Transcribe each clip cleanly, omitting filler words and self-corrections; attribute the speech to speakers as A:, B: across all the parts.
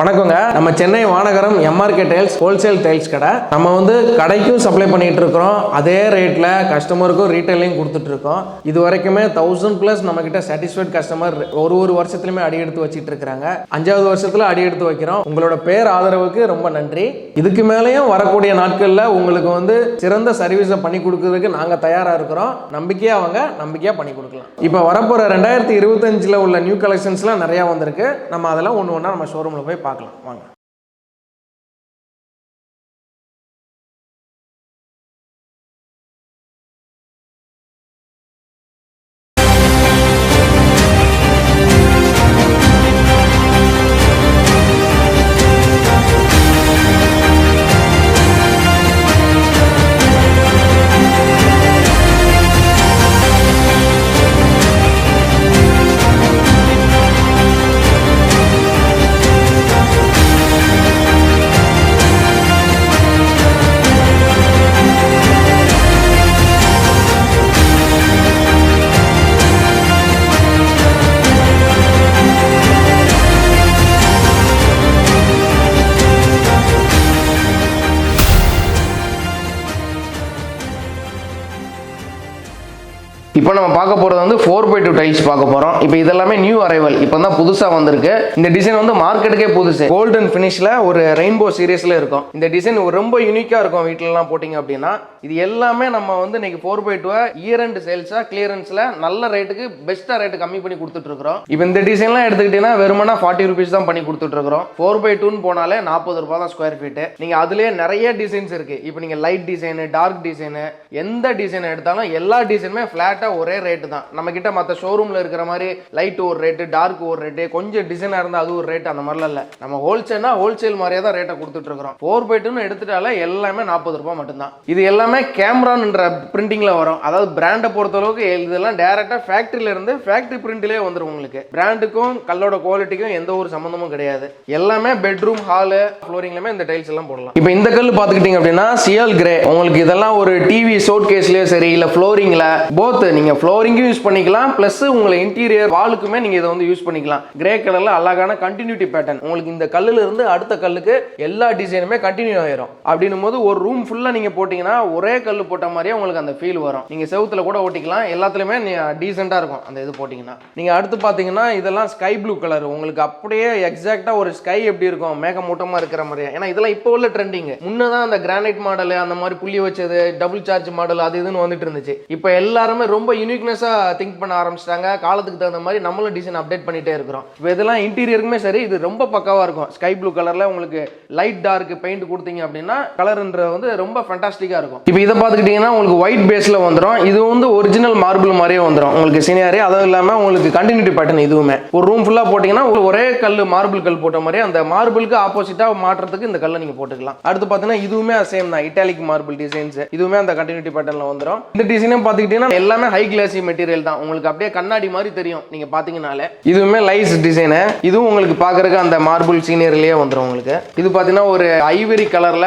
A: வணக்கங்க. நம்ம Chennai Vanagaram MRK tiles wholesale tiles கடை. நம்ம வந்து கடைக்கும் சப்ளை பண்ணிட்டு இருக்கிறோம். அதே ரேட்ல கஸ்டமருக்கும் ரீட்டைலையும் கொடுத்துட்டு இருக்கோம். இது வரைக்குமே 1000+ நம்ம கிட்ட சாட்டிஸ்ஃபைட் கஸ்டமர் ஒரு வருஷத்துலயுமே அடி எடுத்து வச்சிட்டு இருக்காங்க. 5வது வருஷத்துல அடி எடுத்து வைக்கிறோம். உங்களோட பேர் ஆதரவுக்கு ரொம்ப நன்றி. இதுக்கு மேலேயும் வரக்கூடிய நாட்கள்ல உங்களுக்கு வந்து சிறந்த சர்வீஸை பண்ணி கொடுக்கறதுக்கு நாங்க தயாரா இருக்கிறோம். நம்பிக்கையா பண்ணி கொடுக்கலாம். இப்போ வரப்போற 2025ல உள்ள நியூ கலெக்ஷன்ஸ்லாம் நிறைய வந்திருக்கு. நம்ம அதெல்லாம் ஒன்று ஒன்றா நம்ம ஷோரூம்ல போய் பார்க்கலாம் வாங்க. இப்போ நம்ம பார்க்க போகிறது வந்து 4x2 டைல்ஸ் பார்க்க போகிறோம். இப்போ இதெல்லாமே நியூ அரைவல், இப்போ தான் புதுசாக வந்திருக்கு. இந்த டிசைன் வந்து மார்க்கெட்டுக்கே புதுசு. கோல்டன் ஃபினிஷில் ஒரு ரெயின்போ சீரீஸில் இருக்கும். இந்த டிசைன் ரொம்ப யூனிக்காக இருக்கும். வீட்டிலலாம் போட்டிங்க அப்படின்னா இது எல்லாமே நம்ம வந்து இன்னைக்கு 4x2 இயர் அண்ட் சேல்ஸாக கிளியரன்ஸில் நல்ல ரேட்டுக்கு பெஸ்ட்டாக ரேட்டு கம்மி பண்ணி கொடுத்துட்ருக்குறோம். இப்போ இந்த டிசைன்லாம் எடுத்துக்கிட்டீங்கன்னா வெறுமனா 40 ரூபீஸ் தான் பண்ணி கொடுத்துட்ருக்குறோம். 4x2 போனாலே 40 ரூபா தான் ஸ்கொயர் ஃபீட்டு. நீங்கள் அதுலேயே நிறைய டிசைன்ஸ் இருக்குது. இப்போ நீங்கள் லைட் டிசைனு, டார்க் டிசைனு, எந்த டிசைன் எடுத்தாலும் எல்லா டிசைனுமே ஃப்ளாட்டாக ஒரே ரேட்டு தான். நம்ம கிட்ட மற்ற ஷோரூம்ல இருக்கிற மாதிரி லைட் ஒரு ரேட்டு, டார்க் ஒரு ரேட்டு, கொஞ்சம் டிசைனா இருந்தா அது ஒரு ரேட், அந்த மாதிரிலாம் இல்ல. நம்ம ஹோல்சேல்னா ஹோல்சேல் மாதிரியே தான் ரேட்டை கொடுத்துட்டு இருக்கிறோம். 4x2 எடுத்துட்டாலே எல்லாமே 40 ரூபாய் மட்டும்தான். இது எல்லாமே கேமரான்ற பிரிண்டிங்ல வரும். அதாவது பிராண்டை பொறுத்த அளவுக்கு இதெல்லாம் டைரக்டா ஃபேக்டரியில இருந்து ஃபேக்டரி பிரிண்ட்லயே வந்துடும். உங்களுக்கு பிராண்டுக்கும் கல்லோட குவாலிட்டிக்கும் எந்த ஒரு சம்பந்தமும் கிடையாது. எல்லாமே பெட்ரூம், ஹாலு, ஃப்ளோரிங்லமே இந்த டைல்ஸ் எல்லாம் போடலாம். இப்போ இந்த கல் பாத்துக்கிட்டீங்க அப்படின்னா சியல் கிரே. உங்களுக்கு இதெல்லாம் ஒரு டிவி ஷோட் கேஸ்லயே சரி, இல்ல ஃப்ளோரிங்ல போத் நீங்க ஃப்ளோரிங்கும் யூஸ் பண்ணிக்கலாம், பிளஸ் உங்களை இன்டீரியர் வாலுக்குமே நீங்க இதை வந்து யூஸ் பண்ணிக்கலாம். கிரே கலர்ல அழகான கண்டினியூட்டி பேட்டர்ன். உங்களுக்கு இந்த கல்லுல இருந்து அடுத்த கல்லுக்கு எல்லா டிசைனுமே கண்டினியூ ஆயிரும். அப்படின்னும் போது ஒரு ரூம் ஃபுல்லா நீங்க போட்டீங்கன்னா ஒரே கல்லு போட்ட மாதிரியே உங்களுக்கு அந்த ஃபீல் வரும். நீங்க செவுத்துல கூட ஓட்டிக்கலாம். எல்லாத்துலயுமே டீசெண்டா இருக்கும் அந்த இது போட்டீங்கன்னா. நீங்க அடுத்து பாத்தீங்கன்னா இதெல்லாம் ஸ்கை ப்ளூ கலர். உங்களுக்கு அப்படியே எக்ஸாக்டா ஒரு ஸ்கை எப்படி இருக்கும், மேகமூட்டமா இருக்கிற மாதிரியே. ஏன்னா இதெல்லாம் இப்போ உள்ள ட்ரெண்டிங். முன்னதான் அந்த கிரானைட் மாடல், அந்த மாதிரி புள்ளி வச்சது, டபுள் சார்ஜ் மாடல், அது இதுன்னு வந்துட்டு இருந்துச்சு. இப்போ எல்லாருமே ரொம்ப யூனிக்னஸா திங்க் பண்ண ஆரம்பிச்சிட்டாங்க. காலத்துக்கு தகுந்த மாதிரி நம்மளும் டிசைன் அப்டேட் பண்ணிட்டே இருக்கிறோம். இப்போ இதெல்லாம் இன்டீரியருக்குமே சரி, இது ரொம்ப பக்காவா இருக்கும். ஸ்கை ப்ளூ கலர்ல உங்களுக்கு லைட் டார்க் பெயிண்ட் கொடுத்தீங்க அப்படின்னா கலர்ன்றது வந்து ரொம்ப ஃபேண்டாஸ்டிக்கா இருக்கும். இப்போ இதை பார்த்துக்கிட்டீங்கன்னா உங்களுக்கு ஒயிட் பேஸ்ல வந்துடும். இது வந்து ஒரிஜினல் மார்பிள் மாதிரியே வந்துடும் உங்களுக்கு சீனியரே. அதுவும் இல்லாமல் உங்களுக்கு கண்டினியூட்டி பேட்டர்ன். இதுவுமே ஒரு ரூம் ஃபுல்லா போட்டீங்கன்னா ஒரே கல், மார்பிள் கல் போட்ட மாதிரி அந்த மார்பிளுக்கு ஆப்போசிட்டா மாற்றத்துக்கு இந்த கல்லை நீங்க போட்டுக்கலாம். அடுத்து பார்த்தீங்கன்னா இதுவுமே சேம் தான், இட்டாலிக் மார்பிள் டிசைன்ஸ். இதுவுமே அந்த கண்டினியூட்டி பேட்டர்ன்ல வந்துடும். இந்த டிசைனும் பார்த்துக்கிட்டீங்கன்னா எல்லாமே ஹை கிளாசி மெட்டீரியல் தான். உங்களுக்கு அப்படியே கண்ணாடி மாதிரி தெரியும் நீங்க பாத்தீங்கன்னாலே. இதுவுமே லைஸ் டிசைன். இதுவும் உங்களுக்கு பாக்குறதுக்கு அந்த மார்பிள் சீனியர்லயே வந்துடும் உங்களுக்கு. இது பாத்தீங்கன்னா ஒரு ஐவரி கலர்ல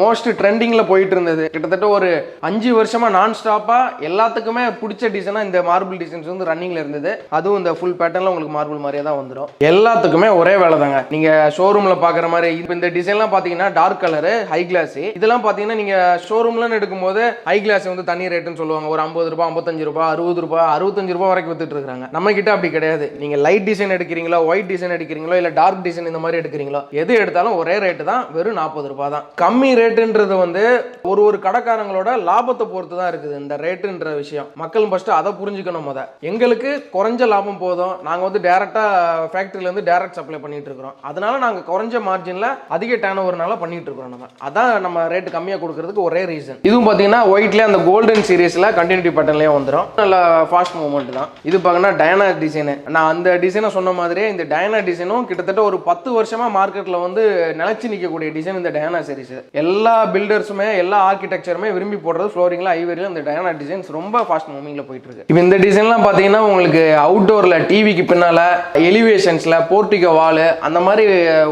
A: மோஸ்ட் ட்ரெண்டிங்ல போயிட்டு இருந்தது. கிட்டத்தட்ட ஒரு 5 வருஷமா நான் ஸ்டாப்பா எல்லாத்துக்குமே பிடிச்ச டிசைனா இந்த மார்பிள் டிசைன்ஸ் வந்து ரன்னிங்ல இருந்தது. அதுவும் இந்த ஃபுல் பேட்டர்ன்ல உங்களுக்கு மார்பிள் மாதிரியே தான் வந்துடும். எல்லாத்துக்குமே ஒரே வேலை தாங்க. நீங்க ஷோரூம்ல பாக்குற மாதிரி இப்போ இந்த டிசைன்லாம் பாத்தீங்கன்னா டார்க் கலர், ஹை கிளாஸ். இதெல்லாம் பாத்தீங்கன்னா நீங்க ஷோரூம்ல எடுக்கும்போது ஹை கிளாஸ் வந்து தனி ரேட்டுன்னு சொல்லுவாங்க. ஒரு 50 ரூபாய், 55 ரூபாய், 60 ரூபாய், 65 ரூபாய் வரைக்கும் வித்துட்டு இருக்காங்க. நம்ம கிட்ட அப்படி கிடையாது. நீங்க லைட் டிசைன் எடுக்கிறீங்களோ, ஒயிட் டிசைன் எடுக்கிறீங்களோ, இல்ல டார்க் டிசைன் இந்த மாதிரி எடுக்கிறீங்களோ, எது எடுத்தாலும் ஒரே ரேட்டு தான், வெறும் 40 ரூபாய் தான். கம்மி ரேட்டுன்றது வந்து ஒரு கடைக்காரங்களோட லாபத்தை பொறுத்து தான் இருக்குது இந்த ரேட்டுன்ற விஷயம். மக்கள் ஃபர்ஸ்ட் அதை புரிஞ்சுக்கணும். எங்களுக்கு குறைஞ்ச லாபம் போதும். நாங்க வந்து டைரக்டா ஃபேக்டரியில இருந்து டைரக்ட் சப்ளை பண்ணிட்டு இருக்கிறோம். அதனால நாங்க குறைஞ்ச மார்ஜின்ல அதிக டர்ன் ஓவர்னால பண்ணிட்டு இருக்கிறோம். அதான் நம்ம ரேட் கம்மியா கொடுக்கிறதுக்கு ஒரே ரீசன். இதுவும் பாத்தீங்கன்னா ஒயிட்ல அந்த கோல்டன் சீரிஸ்ல கண்டினியூட்டி பேட்டர்ன்லயே வந்துடும். நல்ல ஃபாஸ்ட் மூவ்மெண்ட் தான். இது பார்க்கணும் டயனா டிசைன். நான் அந்த டிசைனை சொன்ன மாதிரியே இந்த டயனா டிசைனும் கிட்டத்தட்ட ஒரு 10 வருஷமா மார்க்கெட்ல வந்து நிலைச்சு நிற்கக்கூடிய டிசைன் இந்த டயனா சீரிஸ். எல்லா பில்டர்ஸுமே, எல்லா ஆர்கிடெக்சருமே விரும்பி போடுறது ஃப்ளோரிங்ல, ஐவரியில இந்த டயனா டிசைன்ஸ் ரொம்ப ஃபாஸ்ட் மூவிங்ல போயிட்டு இருக்கு. இப்போ இந்த டிசைன்லாம் பாத்தீங்கன்னா உங்களுக்கு அவுட்டோர்ல டிவிக்கு பின்னால, எலிவேஷன்ஸ்ல, போர்ட்டிகோ வால், அந்த மாதிரி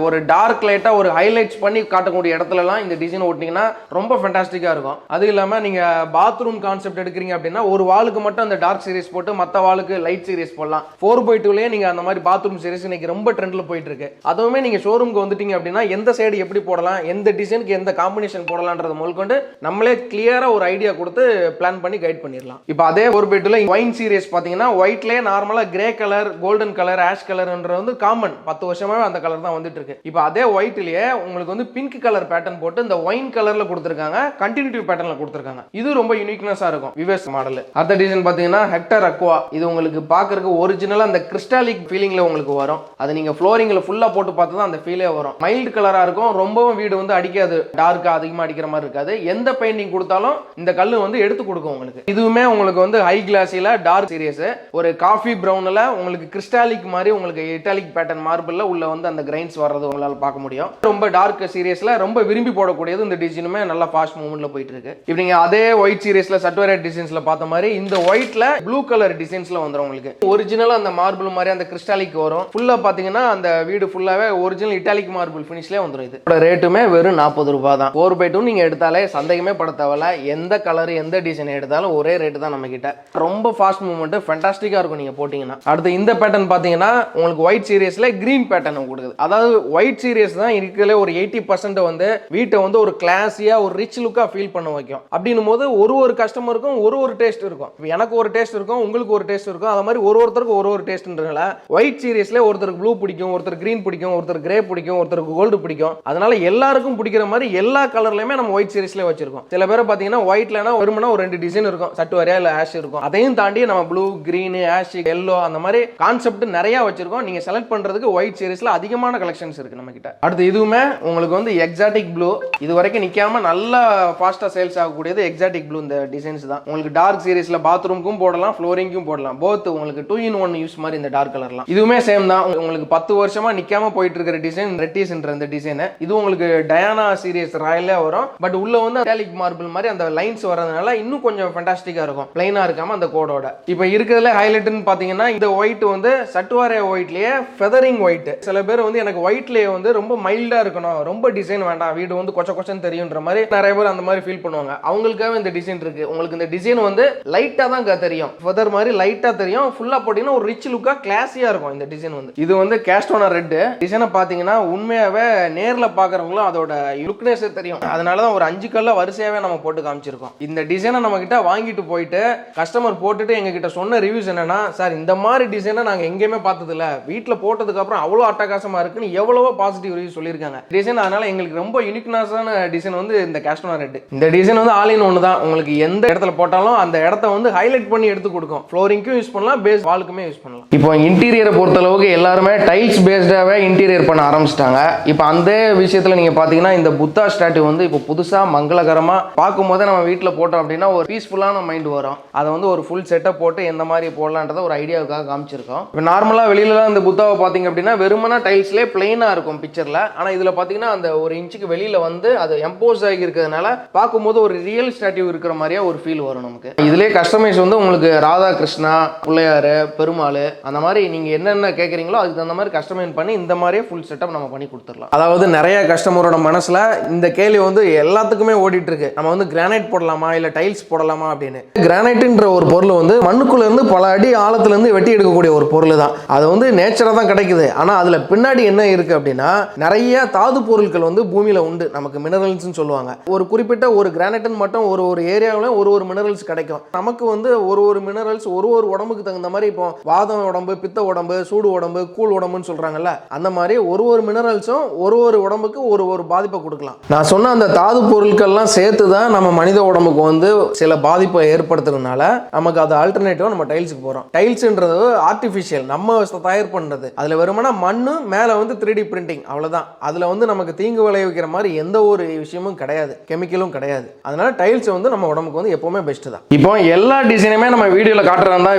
A: ஒரு டார்க் லைட்டா ஒரு ஹைலைட்ஸ் பண்ணி காட்டக்கூடிய இடத்துலலாம் இந்த டிசைன் ஓட்டினீங்கன்னா ரொம்ப ஃபேண்டாஸ்டிக்கா இருக்கும். அது இல்லாம நீங்க பாத்ரூம் கான்செப்ட் எடுக்கிறீங்க அப்படின்னா ஒரு வாலுக்கு வாலுக்கு மட்டும் அந்த டார்க் சீரிஸ் போட்டு மற்ற வாலுக்கு லைட் சீரிஸ் போடலாம். 4x2லயே நீங்க அந்த மாதிரி பாத்ரூம் சீரிஸ் இன்னைக்கு ரொம்ப ட்ரெண்ட்ல போயிட்டு இருக்கு. அதுவுமே நீங்க ஷோரூம்க்கு வந்துட்டீங்க அப்படின்னா எந்த சைடு எப்படி போடலாம், எந்த டிசைனுக்கு எந்த காம்பினேஷன் போடலாம்ன்றது முதற்கொண்டு நம்மளே கிளியரா ஒரு ஐடியா கொடுத்து பிளான் பண்ணி கைட் பண்ணிடலாம். இப்போ அதே 4x2ல ஒயின் சீரிஸ் பாத்தீங்கன்னா ஒயிட்லயே நார்மலா grey colour, golden colour, ash கலர்ன்றது வந்து காமன். 10 வருஷமாவே அந்த கலர் தான் வந்துட்டு இருக்கு. இப்போ அதே ஒயிட்லயே உங்களுக்கு வந்து பிங்க் கலர் பேட்டர்ன் போட்டு இந்த ஒயின் கலர்ல கொடுத்துருக்காங்க, கண்டினியூட்டி பேட்டர்ன்ல கொடுத்துருக்காங்க. இது ரொம்ப யூனிக்னஸா இருக்கும் விவேஸ் மாடல். அடுத்த டிசைன் பாத்தீங்கன்னா ஹெக்டர் அக்வா. இது உங்களுக்கு பாக்குறதுக்கு ஒரிஜினலா அந்த கிறிஸ்டாலிக் ஃபீலிங்ல உங்களுக்கு வரும். அது நீங்க ஃப்ளோரிங்ல ஃபுல்லா போட்டு பார்த்தா அந்த ஃபீலே வரும். மைல்டு கலரா இருக்கும், ரொம்பவும் வீடு வந்து அடிக்காது, டார்க்கா அதிகமா அடிக்கிற மாதிரி இருக்காது. எந்த பெயிண்டிங் கொடுத்தாலும் இந்த கல்லு வந்து எடுத்து கொடுக்கும் உங்களுக்கு. இதுவுமே உங்களுக்கு வந்து ஹை கிளாஸில டார்க் சீரிஸ், ஒரு காஃபி பிரவுன்ல உங்களுக்கு கிறிஸ்டாலிக் மாதிரி உங்களுக்கு இட்டாலிக் பேட்டர்ன் மார்பிள்ல உள்ள வந்து அந்த கிரைன்ஸ் வர்றது உங்களால பார்க்க முடியும். ரொம்ப டார்க் சீரிஸ்ல ரொம்ப விரும்பி போடக்கூடியது இந்த டிசைனுமே நல்லா ஃபாஸ்ட் மூவ்மெண்ட்ல போயிட்டு இருக்கு. இப்போ நீங்க அதே ஒயிட் சீரிஸ்ல சட்வேரேட் டிசைன்ஸ்ல பார்த்த மாதிரி இந்த ஒயிட்ல ப்ளூ கலர் டிசைன்ஸ்ல வந்துரும் உங்களுக்கு. ஒரிஜினலா அந்த மார்பிள் மாதிரி அந்த கிறிஸ்டாலிக் வரும். ஃபுல்லா பாத்தீங்கன்னா அந்த வீடு ஃபுல்லாவே ஒரிஜினல் இட்டாலிக் மார்பிள் ஃபினிஷ்லயே வந்துரும். இதோட ரேட்டுமே வெறும் 40 ரூபாய் தான். 4x2 நீங்க எடுத்தாலே சந்தேகமே பட தேவையில்ல. எந்த கலர் எந்த டிசைன் எடுத்தாலும் ஒரே ரேட்டு தான் நம்ம கிட்ட. ரொம்ப ஃபாஸ்ட் மூவ்மெண்ட், ஃபேண்டாஸ்டிக்கா இருக்கும் நீங்க போட்டீங்கன்னா. அடுத்து இந்த பேட்டர்ன் பாத்தீங்கன்னா உங்களுக்கு ஒயிட் சீரிஸ்ல கிரீன் பேட்டர்ன் கொடுக்குது. அதாவது ஒயிட் சீரிஸ் தான் இருக்கிறதுல ஒரு 80% வந்து வீட்டை வந்து ஒரு கிளாஸியா ஒரு ரிச் லுக்கா ஃபீல் பண்ண வைக்கும். அப்படின்னும் போது ஒரு கஸ்டமருக்கும் ஒரு டேஸ்ட் இருக்கும். எனக்கு ஒரு டேஸ்ட் இருக்கும், உங்களுக்கு ஒரு டேஸ்ட் இருக்கும். அது மாதிரி ஒருத்தருக்கு ஒரு டேஸ்ட்ன்றதுனால ஒயிட் சீரிஸ்ல ஒருத்தருக்கு ப்ளூ பிடிக்கும், ஒருத்தர் கிரீன் பிடிக்கும், ஒருத்தர் கிரே பிடிக்கும், ஒருத்தருக்கு கோல்டு பிடிக்கும். அதனால எல்லாருக்கும் பிடிக்கிற மாதிரி எல்லா கலர்லயுமே நம்ம ஒயிட் சீரிஸ்ல வச்சிருக்கோம். சில பேர் பாத்தீங்கன்னா ஒயிட்லனா வெறுமனா ஒரு 2 டிசைன் இருக்கும், சட்டுவரியா இல்ல ஆஷ் இருக்கும். அதையும் தாண்டி நம்ம ப்ளூ, கிரீன், ஆஷ், எல்லோ அந்த மாதிரி கான்செப்ட் நிறைய வச்சிருக்கோம். நீங்க செலக்ட் பண்றதுக்கு ஒயிட் சீரிஸ்ல அதிகமான கலெக்ஷன்ஸ் இருக்கு நம்ம கிட்ட. அடுத்து இதுவுமே உங்களுக்கு வந்து எக்ஸாட்டிக் ப்ளூ. இது வரைக்கும் நிக்காம நல்லா ஃபாஸ்டா சேல்ஸ் ஆகக்கூடியது எக்ஸாட்டிக் ப்ளூ. இந்த டிசைன்ஸ் தான் உங்களுக்கு டார்க் சீரிஸ்ல பாத்ரூம்க்கும் போடலாம், ஃப்ளோரிங்க்கும் போடலாம். போத் உங்களுக்கு 2 in 1 யூஸ் மாதிரி இந்த டார்க் கலர்லாம். இதுவுமே சேம் தான். உங்களுக்கு 10 வருஷமா நிக்காம போயிட்டு இருக்கிற டிசைன் ரெட்டிஸ்ன்ற இந்த டிசைன். இது உங்களுக்கு டயானா சீரிஸ் ராயல்ல வரும். பட் உள்ள வந்து இட்டாலிக் மார்பிள் மாதிரி அந்த லைன்ஸ் வரதுனால இன்னும் கொஞ்சம் ஃபேண்டாஸ்டிக்கா இருக்கும், பிளைனா இருக்காம அந்த கோடோட. இப்போ இருக்கிறதுல ஹைலைட்னு பாத்தீங்கன்னா இந்த ஒயிட் வந்து சட்டுவாரே ஒயிட்லயே ஃபெதரிங் ஒயிட். சில பேர் வந்து எனக்கு ஒயிட்லயே வந்து ரொம்ப மைல்டா இருக்கணும், ரொம்ப டிசைன் வேண்டாம், வீடு வந்து கொச்சன்னு தெரியும்ன்ற மாதிரி நிறைய பேர் அந்த மாதிரி ஃபீல் பண்ணுவாங்க. அவங்களுக்காக இந்த டிசைன் இருக்கு. உங்களுக்கு இந்த டிசைன் வந்து லைட்டா தான் தெரியும், ஃபெதர் மாதிரி லைட்டா தெரியும். ஃபுல்லா போட்டீங்கன்னா ஒரு ரிச் லுக்கா கிளாஸியா இருக்கும் இந்த டிசைன் வந்து. இது வந்து கேஸ்டோனா ரெட் டிசைனை பாத்தீங்கன்னா உண்மையாவே நேர்ல பாக்குறவங்களும் அதோட லுக்னஸ் தெரியும். அதனால தான் ஒரு 5 கல்ல வரிசையாவே நம்ம போட்டு காமிச்சிருக்கோம். இந்த டிசைனை நம்ம கிட்ட வாங்கிட்டு போயிட்டு கஸ்டமர் போட்டுட்டு எங்க கிட்ட சொன்ன ரிவ்யூஸ் என்னன்னா, சார் இந்த மாதிரி டிசைனை நாங்க எங்கேயுமே பார்த்தது இல்ல, வீட்டுல போட்டதுக்கு அப்புறம் அவ்வளவு அட்டகாசமா இருக்குன்னு எவ்வளவோ பாசிட்டிவ் ரிவ்யூ சொல்லியிருக்காங்க டிசைன். அதனால எங்களுக்கு ரொம்ப யூனிக்னஸான டிசைன் வந்து இந்த கேஸ்டோனா ரெட். இந்த டிசைன் வந்து ஆல் இன் ஒன் தான். உங்களுக்கு எந்த இடத்துல போட்டாலும் அந்த இடத்த வந்து ஹைலைட் பண்ணி எடுத்து கொடுக்கும். ஃப்ளோரிங்க்கும் யூஸ் பண்ணலாம், பேஸ் வாலுக்குமே யூஸ் பண்ணலாம். இப்போ இன்டீரியரை பொறுத்த அளவுக்கு எல்லாருமே டைல்ஸ் பேஸ்டாவே இன்டீரியர் பண்ண ஆரம்பிச்சிட்டாங்க. இப்போ அந்த விஷயத்துல நீங்க பாத்தீங்கன்னா இந்த புத்தா ஸ்டாச்சு வந்து இப்போ புதுசா மங்களகரமா பார்க்கும்போது நம்ம வீட்டில் போட்டோம் அப்படின்னா ஒரு பீஸ்ஃபுல்லான மைண்ட் வரும். அதை வந்து ஒரு ஃபுல் செட்டப் போட்டு எந்த மாதிரி போடலான்றத ஒரு ஐடியாவுக்காக காமிச்சிருக்கோம். இப்போ நார்மலா வெளியில இந்த புத்தாவை பாத்தீங்க அப்படின்னா வெறுமனா டைல்ஸ்லேயே பிளைனா இருக்கும் பிக்சர்ல. ஆனா இதுல பாத்தீங்கன்னா அந்த ஒரு இன்ச்சுக்கு வெளியில வந்து அது எம்போஸ் ஆகி இருக்கிறதுனால பார்க்கும்போது ஒரு ரியல் ஸ்டாச்சு இருக்கிற மாதிரியா ஒரு ஃபீல் வரும் நமக்கு. இதுலயே கஸ்டமைஸ் வந்து உங்களுக்கு ராதா கிருஷ்ணா, பிள்ளையாரு, பெருமாள் அந்த மாதிரி நீங்க என்னென்ன கேட்குறீங்களோ அதுக்கு தகுந்த மாதிரி கஸ்டமைஸ் பண்ணி இந்த மாதிரியே ஃபுல் செட்டப் நம்ம பண்ணி கொடுத்துடலாம். அதாவது நிறைய கஸ்டமரோட மனசுல இந்த கேள்வி வந்து எல்லாத்துக்குமே ஓடிட்டு இருக்கு, நம்ம வந்து கிரானைட் போடலாமா இல்ல டைல்ஸ் போடலாமா அப்படின்னு. கிரானைட்ன்ற ஒரு பொருள் வந்து மண்ணுக்குள்ள இருந்து பல அடி ஆழத்துல இருந்து வெட்டி எடுக்கக்கூடிய ஒரு பொருள் தான். அது வந்து நேச்சரா தான் கிடைக்குது. ஆனா அதுல பின்னாடி என்ன இருக்கு அப்படின்னா நிறைய தாது பொருட்கள் வந்து பூமியில உண்டு. நமக்கு மினரல்ஸ் சொல்லுவாங்க. ஒரு குறிப்பிட்ட ஒரு கிரானைட் மட்டும் ஒரு ஏரியாவில ஒரு மினரல்ஸ் கிடைக்கும். நமக்கு வந்து ஒரு மினரல்ஸ் ஒரு உடம்புக்கு தகுந்த மாதிரி, இப்போ வாதம் உடம்பு, பித்த உடம்பு, சூடு உடம்பு, கூழ் உடம்புன்னு சொல்றாங்கல்ல, அந்த மாதிரி ஒரு மினரல்ஸும் ஒரு உடம்புக்கு ஒரு பாதிப்பை கொடுக்கலாம். நான் சொன்ன அந்த தாது பொருட்கள்லாம் சேர்த்து தான் நம்ம மனித உடம்புக்கு வந்து சில பாதிப்பை ஏற்படுத்துறதுனால நமக்கு அது ஆல்டர்னேட்டிவா நம்ம டைல்ஸுக்கு போறோம். டைல்ஸ்ன்றது ஆர்டிஃபிஷியல், நம்ம தயார் பண்றது. அதுல வெறுமனா மண்ணு மேல வந்து 3D பிரிண்டிங், அவ்வளவுதான். அதுல வந்து நமக்கு தீங்கு விளைவிக்கிற மாதிரி எந்த ஒரு விஷயமும் கிடையாது, கெமிக்கலும் கிடையாது. அதனால டைல்ஸ் வந்து நம்ம உடம்புக்கு வந்து எப்பவுமே பெஸ்ட் தான். இப்போ எல்லா டிசைனுமே நம்ம வீடியோல காட்டுறதா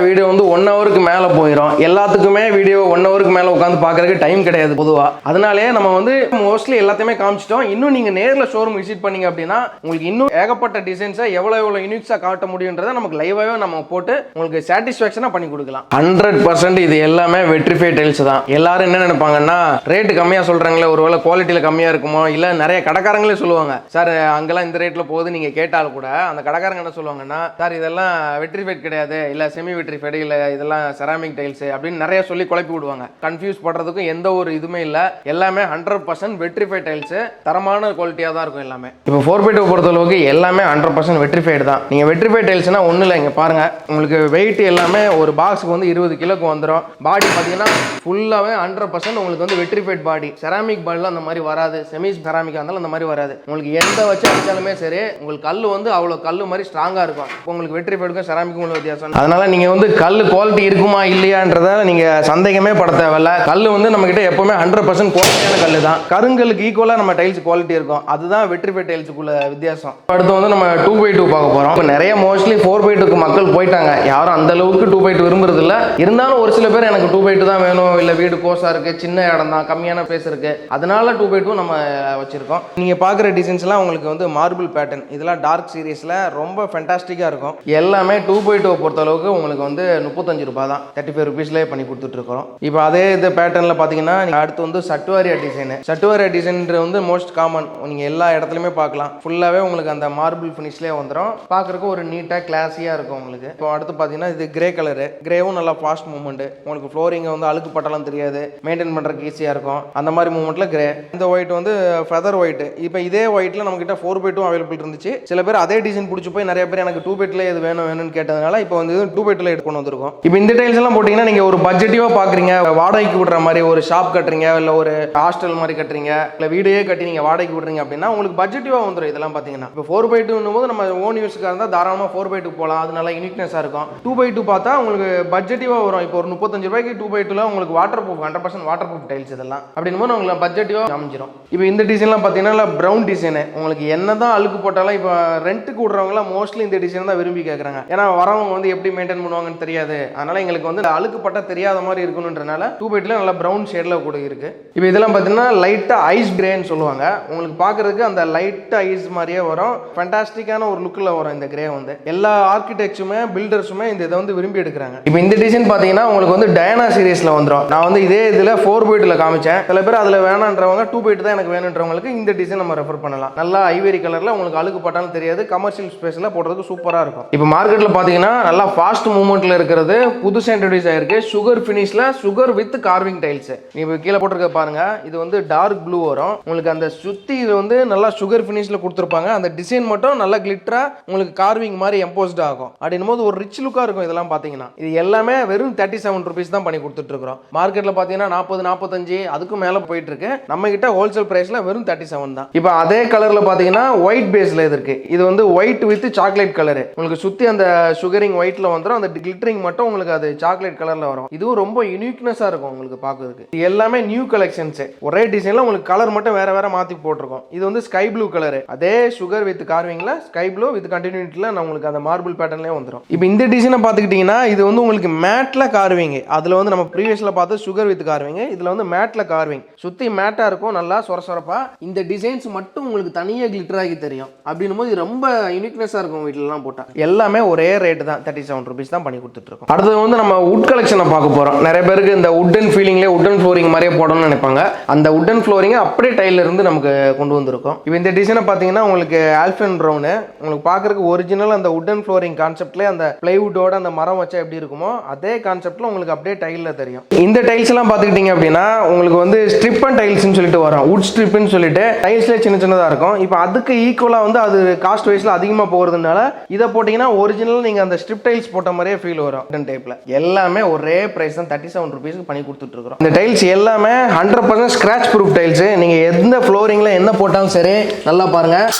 A: வீடியோ வந்து 1 ஹவருக்கு மேல போயிடும். எல்லாத்துக்குமே வீடியோ 1 ஹவருக்கு மேல உட்காந்து பாக்குறதுக்கு டைம் கிடையாது பொதுவா. அதனாலே நம்ம வந்து மோஸ்ட்லி எல்லாத்தையுமே காமிச்சிட்டோம். இன்னும் நீங்க நேர்ல ஷோரூம் விசிட் பண்ணீங்க அப்படின்னா உங்களுக்கு இன்னும் ஏகப்பட்ட டிசைன்ஸை எவ்வளவு யூனிக்ஸா காட்ட முடியும்ன்றதை நமக்கு லைவாவே நம்ம போட்டு உங்களுக்கு சாட்டிஸ்ஃபேக்ஷனா பண்ணி கொடுக்கலாம். 100% இது எல்லாமே வெட்ரிஃபை டைல்ஸ் தான். எல்லாரும் என்ன நினைப்பாங்கன்னா ரேட் கம்மியா சொல்றாங்களே, ஒருவேளை குவாலிட்டியில கம்மியா இருக்குமோ, இல்ல நிறைய கடைக்காரங்களே சொல்லுவாங்க, சார் அங்கெல்லாம் இந்த ரேட்ல போகுது நீங்க கேட்டாலும் கூட அந்த கடைக்காரங்க என்ன சொல்லுவாங்கன்னா, சார் இதெல்லாம் வெட்ரிஃபைட் கிடையாது, இல்லை செமி வெட்ரிஃபைடு, இல்லை இதெல்லாம் செராமிக் டைல்ஸ் அப்படின்னு நிறைய சொல்லி குழப்பி விடுவாங்க. கன்ஃபியூஸ் பண்ணுறதுக்கும் எந்த ஒரு இதுவுமே இல்லை. எல்லாமே 100% வெட்ரிஃபைட் டைல்ஸ், தரமான குவாலிட்டியாக தான் இருக்கும் எல்லாமே. இப்போ 4x2 பொறுத்தளவுக்கு எல்லாமே 100% வெட்ரிஃபைடு தான். நீங்கள் வெட்ரிஃபைட் டைல்ஸ்னால் ஒன்றும் இல்லை, இங்கே பாருங்கள், உங்களுக்கு வெயிட் எல்லாமே ஒரு பாக்ஸுக்கு வந்து 20 கிலோக்கு வந்துடும். பாடி பார்த்தீங்கன்னா ஃபுல்லாகவே 100% உங்களுக்கு வந்து வெட்ரிஃபைட் பாடி. செராமிக் பாடிலாம் அந்த மாதிரி வராது, செமி செராமிக்காக இருந்தாலும் அந்த மாதிரி வராது. உங்களுக்கு எந்த வச்சு அடித்தாலுமே சரி, உங்களுக்கு கல் வந்து அவ்வளோ கல் மாதிரி ஸ்ட்ராங்காக இருக்கும். இப்போ உங்களுக்கு வெட்ரிஃபைடுக்கும் செராமிக்கும் உள்ள வித்தியாசம். அதனால நீங்கள் வந்து கல் குவாலிட்டி இருக்குமா இல்லையான்றத நீங்கள் சந்தேகமே பட தேவையில்ல. கல் வந்து நம்மகிட்ட எப்பவுமே 100% குவாலிட்டியான கல் தான். கருங்கலுக்கு ஈக்குவலாக நம்ம டைல்ஸ் குவாலிட்டி இருக்கும். அதுதான் வெட்ரிஃபைட் டைல்ஸுக்குள்ள வித்தியாசம். அடுத்து வந்து நம்ம 2x2 பார்க்க போகிறோம். இப்போ நிறைய மோஸ்ட்லி 4x2க்கு மக்கள் போயிட்டாங்க. யாரும் அந்த அளவுக்கு 2x2 விரும்புறது இல்லை. இருந்தாலும் ஒரு சில பேர் எனக்கு 2x2 தான் வேணும், இல்லை வீடு கோஸாக இருக்குது, சின்ன இடம் தான், கம்மியான பேஸ் இருக்குது, அதனால 2x2 நம்ம வச்சிருக்கோம். நீங்கள் பார்க்குற டிசைன்ஸ்லாம் உங்களுக்கு வந்து மார்பிள் பேட்டர்ன், இதெல்லாம் டார்க் சீரீஸில் ரொம்ப ஃபென்டாஸ்டிக்காக இருக்கும். எல்லாமே 2x2 பொறுத்தளவுக்கு உங்களுக்கு வந்து 35 ரூபாய் தான், 35 ருபீஸ்லேயே பண்ணி கொடுத்துட்ருக்கோம். இப்போ அதே இது பேட்டர்னில் பார்த்தீங்கன்னா அடுத்து வந்து சட்டுவாரியா டிசைனு. சட்டுவாரியா டிசைன் வந்து மோஸ்ட் காமன், நீங்கள் எல்லா இடத்துலையுமே பார்க்கலாம். ஃபுல்லாகவே உங்களுக்கு அந்த மார்பிள் ஃபினிஷ்லேயே வந்துடும். பார்க்குறக்கு ஒரு நீட்டாக கிளாஸியாக இருக்கும் உங்களுக்கு. இப்போ அடுத்து பார்த்தீங்கன்னா இது கிரே கலரு. கிரேவும் நல்லா ஃபாஸ்ட் மூவ்மெண்ட். உங்களுக்கு ஃப்ளோரிங்கை வந்து அழுக்கு பட்டாலும் தெரியாது, மெயின்டைன் பண்ணுறதுக்கு ஈஸியாக இருக்கும். அந்த மாதிரி மூவ்மெண்ட்டில் கிரே. இந்த ஒயிட் வந்து ஃபெதர் ஒயிட். இப்போ இதே ஒயிட்டில் நம்மகிட்ட 4x2 அவைலபிள் இருந்துச்சு. சில பேர் அதே டிசைன் பிடிச்சி போய் நிறைய பேர் எனக்கு 2x2 இது வேணும்னு கேட்டதுனால இப்போ வந்து 2x2 எடுத்து கொண்டு வந்திருக்கோம். இப்போ இந்த டைல்ஸ் எல்லாம் போட்டிங்கன்னா நீங்கள் ஒரு பட்ஜெட்டிவாக பார்க்குறீங்க, வாடகைக்கு விடுற மாதிரி ஒரு ஷாப் கட்டுறீங்க, இல்லை ஒரு ஹாஸ்டல் மாதிரி கட்டுறீங்க, இல்லை வீடையே கட்டி நீங்கள் வாடகைக்கு விடுறீங்க அப்படின்னா உங்களுக்கு பட்ஜெட்டிவாக வந்துடும். இதெல்லாம் பார்த்தீங்கன்னா இப்போ 4x2 போது நம்ம ஓன் யூஸ்க்காக இருந்தால் தாராளமாக 4x2 போகலாம். அது நல்லா யூனிக்னஸாக இருக்கும். 2x2 பார்த்தா உங்களுக்கு பட்ஜெட்டிவாக வரும். இப்போ ஒரு 35 ரூபாய்க்கு 2x2 உங்களுக்கு water proof, 100% water proof tiles இதெல்லாம் அப்படின்னும் போது உங்களுக்கு பட்ஜெட்டிவாக அமைஞ்சிடும். இப்போ இந்த டிசைன்லாம் பார்த்தீங்கன்னா ப்ரௌன் டிசைனு. உங்களுக்கு என்ன தான் அழுக்கு போட்டாலும் இப்போ ரெண்ட்டுக்கு விடுறவங்களாம் மோஸ்ட்லி இந்த டிசைன் தான் விரும்பி கேட்குறாங்க. ஏன்னா வரவங்க வந்து எப்படி மெயின்டைன் பண்ணுவாங்கன்னு தெரியாது. அதனால எங்களுக்கு வந்து அழுக்கு பட்டா தெரியாத மாதிரி இருக்கணுன்றனால 2x2 நல்லா ப்ரௌன் ஷேடில் கூட இருக்கு. இப்போ இதெல்லாம் பார்த்தீங்கன்னா லைட்டாக ஐஸ் கிரேன்னு சொல்லுவாங்க. உங்களுக்கு பார்க்குறதுக்கு அந்த லைட் ஐஸ் மாதிரியே வரும். ஃபேண்டாஸ்டிக்கான ஒரு லுக்கில் வரும் இந்த கிரே வந்து. எல்லா ஆர்கிடெக்ட்ஸுமே பில்டர்ஸுமே இந்த இதை வந்து விரும்பி எடுக்கிறாங்க. இப்போ இந்த டிசைன் பார்த்தீங்கன்னா உங்களுக்கு வந்து டயானா சீரீஸில் வந்துடும். நான் வந்து இதே இதில் 4x2 காமிச்சேன். சில பேர் அதில் வேணான்றவங்க 2x2 தான் எனக்கு வேணுன்றவங்களுக்கு இந்த டிசைன் நம்ம ரெஃபர் பண்ணலாம். நல்லா ஐவரி கலரில் உங்களுக்கு அழுக்கு பட்டாலும் தெரியாது, கமர்ஷியல் ஸ்பேஸில் போடுறதுக்கு சூப்பராக இருக்கும். இப்போ மார்க்கெட்டில் பார்த்தீங்கன்னா நல்லா ஃபாஸ்ட் மூவ்மெண்ட்டில் இருக்கிறது புதுசாக இன்ட்ரடியூஸ் ஆயிருக்கு. சுகர் ஃபினிஷில் சுகர் வித் கார்விங் டைல்ஸ். இப்போ கீழே போட்டிருக்க பாருங்க, இது வந்து டார்க் ப்ளூ வரும். உங்களுக்கு அந்த சுற்றி இது வந்து நல்லா சுகர் ஃபினிஷில் கொடுத்துருப்பாங்க. அந்த டிசைன் மட்டும் நல்லா கிளிட்டரா உங்களுக்கு கார்விங் மாதிரி எம்போஸ்ட் ஆகும். அப்படின்னும் போது ஒரு ரிச் லுக்காக இருக்கும். இதெல்லாம் பார்த்தீங்கன்னா இது எல்லாமே வெறும் 37 ருபீஸ் தான் பண்ணி கொடுத்துட்டு இருக்கிறோம். மார்க்கெட்டில் பார்த்தீங்கன்னா 40, 45 அதுக்கும் மேலே போயிட்டு இருக்கு. நம்ம கிட்ட ஹோல்சேல் பிரைஸில் வெறும் 37 தான். இப்போ அதே கலரில் பார்த்தீங்கன்னா ஒயிட் பேஸில் இது இருக்கு. இது வந்து ஒயிட் வித் சாக்லேட் கலரு. உங்களுக்கு சுற்றி அந்த சுகரிங் ஒயிட்டில் வந்துடும். அந்த கிளிட்டரிங் மட்டும் உங்களுக்கு அது சாக்லேட் கலரில் வரும். இதுவும் ரொம்ப யூனிக்னஸாக இருக்கும் உங்களுக்கு பார்க்கறதுக்கு. இது எல்லாமே நியூ கலெக்ஷன்ஸ். ஒரே டிசைனில் உங்களுக்கு கலர் மட்டும் வேற வேற மாற்றி போட்டிருக்கோம். இது வந்து ஸ்கை ப்ளூ கலரு. அதே சுகர் வித் கார்விங்ல ஸ்கை ப்ளூ வித் கண்டினியூட்டியில் நான் உங்களுக்கு அந்த மார்பிள் பேட்டர்ன்லேயே வந்துடும். இப்போ இந்த டிசைனை பார்த்துக்கிட்டிங்கன்னா இது வந்து உங்களுக்கு மேட்ல கார்விங். அதில் வந்து நம்ம ப்ரீவியஸில் பார்த்து சுகர் வித் கார்விங், இதில் வந்து மேட்ல கார்விங். சுற்றி மேட்டாக இருக்கும், நல்லா சொரசொரப்பாக. இந்த டிசைன்ஸ் மட்டும் உங்களுக்கு தனியாக கிளிட்டர் ஆகி தெரியும். அப்படின்னும் போது ரொம்ப யூனிக்னஸாக இருக்கும். வீட்டிலலாம் போட்டால் எல்லாமே ஒரே ரேட்டு தான், 37 ருபீஸ் தான் பண்ணி கொடுத்துட்டு இருக்கோம். அடுத்தது வந்து நம்ம வுட் கலெக்ஷனை பார்க்க போகிறோம். நிறைய பேருக்கு இந்த வுட்டன் ஃபீலிங்லேயே வுட்டன் ஃப்ளோரிங் மாதிரியே போடணும்னு நினைப்பாங்க. அந்த வுட்டன் ஃப்ளோரிங்கை அப்படியே டைல இருந்து நமக்கு கொண்டு வந்திருக்கோம். இப்போ இந்த டிசைனை பார்த்தீங்கன்னா உங்களுக்கு ஆல்ஃபன் ப்ரௌனு. உங்களுக்கு பார்க்குறதுக்கு ஒரிஜினல் அந்த வுட்டன் ஃப்ளோரிங் கான்செப்ட்லேயே அந்த பிளைவுட்டோட அந்த மரம் வச்சா எப்படி இருக்குமோ அதே கான்செப்டில் உங்களுக்கு அப்படியே டைலில் தெரியும். இந்த டைல்ஸ் எல்லாம் பார்த்துக்கிட்டிங்க அப்படின்னா உங்களுக்கு வந்து ஸ்ட்ரிப் அண்ட் டைல்ஸ்னு சொல்லிட்டு வரும். வுட் ஸ்ட்ரிப்னு சொல்லிட்டு டைல்ஸ்லேயே சின்ன சின்னதாக இருக்கும். இப்போ அதுக்கு ஈக்குவலாக வந்து அது காஸ்ட் வைஸில் அதிகமாக போகிறதுனால இதை போட்டிங்கன்னா ஒரிஜினல் நீங்கள் அந்த ஸ்ட்ரிப் டைல்ஸ் போட்ட மாதிரியே ஃபீல் வரும். வுட்டன் டைப்பில் எல்லாமே ஒரே ப்ரைஸ் தான், 37 ருபீஸ்க்கு பண்ணி கொடுத்துட்ருக்கோம். இந்த டைல்ஸ் எல்லாமே 100% ஸ்க்ராட்ச் ப்ரூஃப் டைல்ஸ். நீங்கள் எந்த ஃப்ளோரிங்கில் என்ன போட்டாலும் சரி நல்லா பாருங்கள்.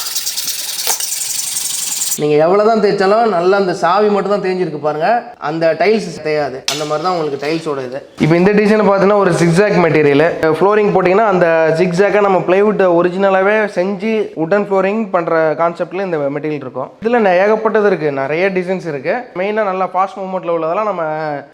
A: நீங்கள் எவ்வளோ தான் தேய்ச்சாலும் நல்லா அந்த சாவி மட்டும் தான் தேஞ்சிருக்கு பாருங்கள். அந்த டைல்ஸ் தேயாது. அந்த மாதிரி தான் உங்களுக்கு டைல்ஸோட இது. இப்போ இந்த டிசைன் பார்த்தீங்கன்னா ஒரு சிக்ஸாக் மெட்டீரியல் ஃப்ளோரிங் போட்டிங்கன்னா அந்த சிக்ஸாக்காக நம்ம பிளைவுட் ஒரிஜினலாகவே செஞ்சு வுட்டன் ஃப்ளோரிங் பண்ணுற கான்செப்டில் இந்த மெட்டீரியல் இருக்கும். இதில் ஏகப்பட்டது இருக்குது, நிறைய டிசைன்ஸ் இருக்குது. மெயினாக நல்லா ஃபாஸ்ட் மூவ்மெண்ட்டில் உள்ளதெல்லாம் நம்ம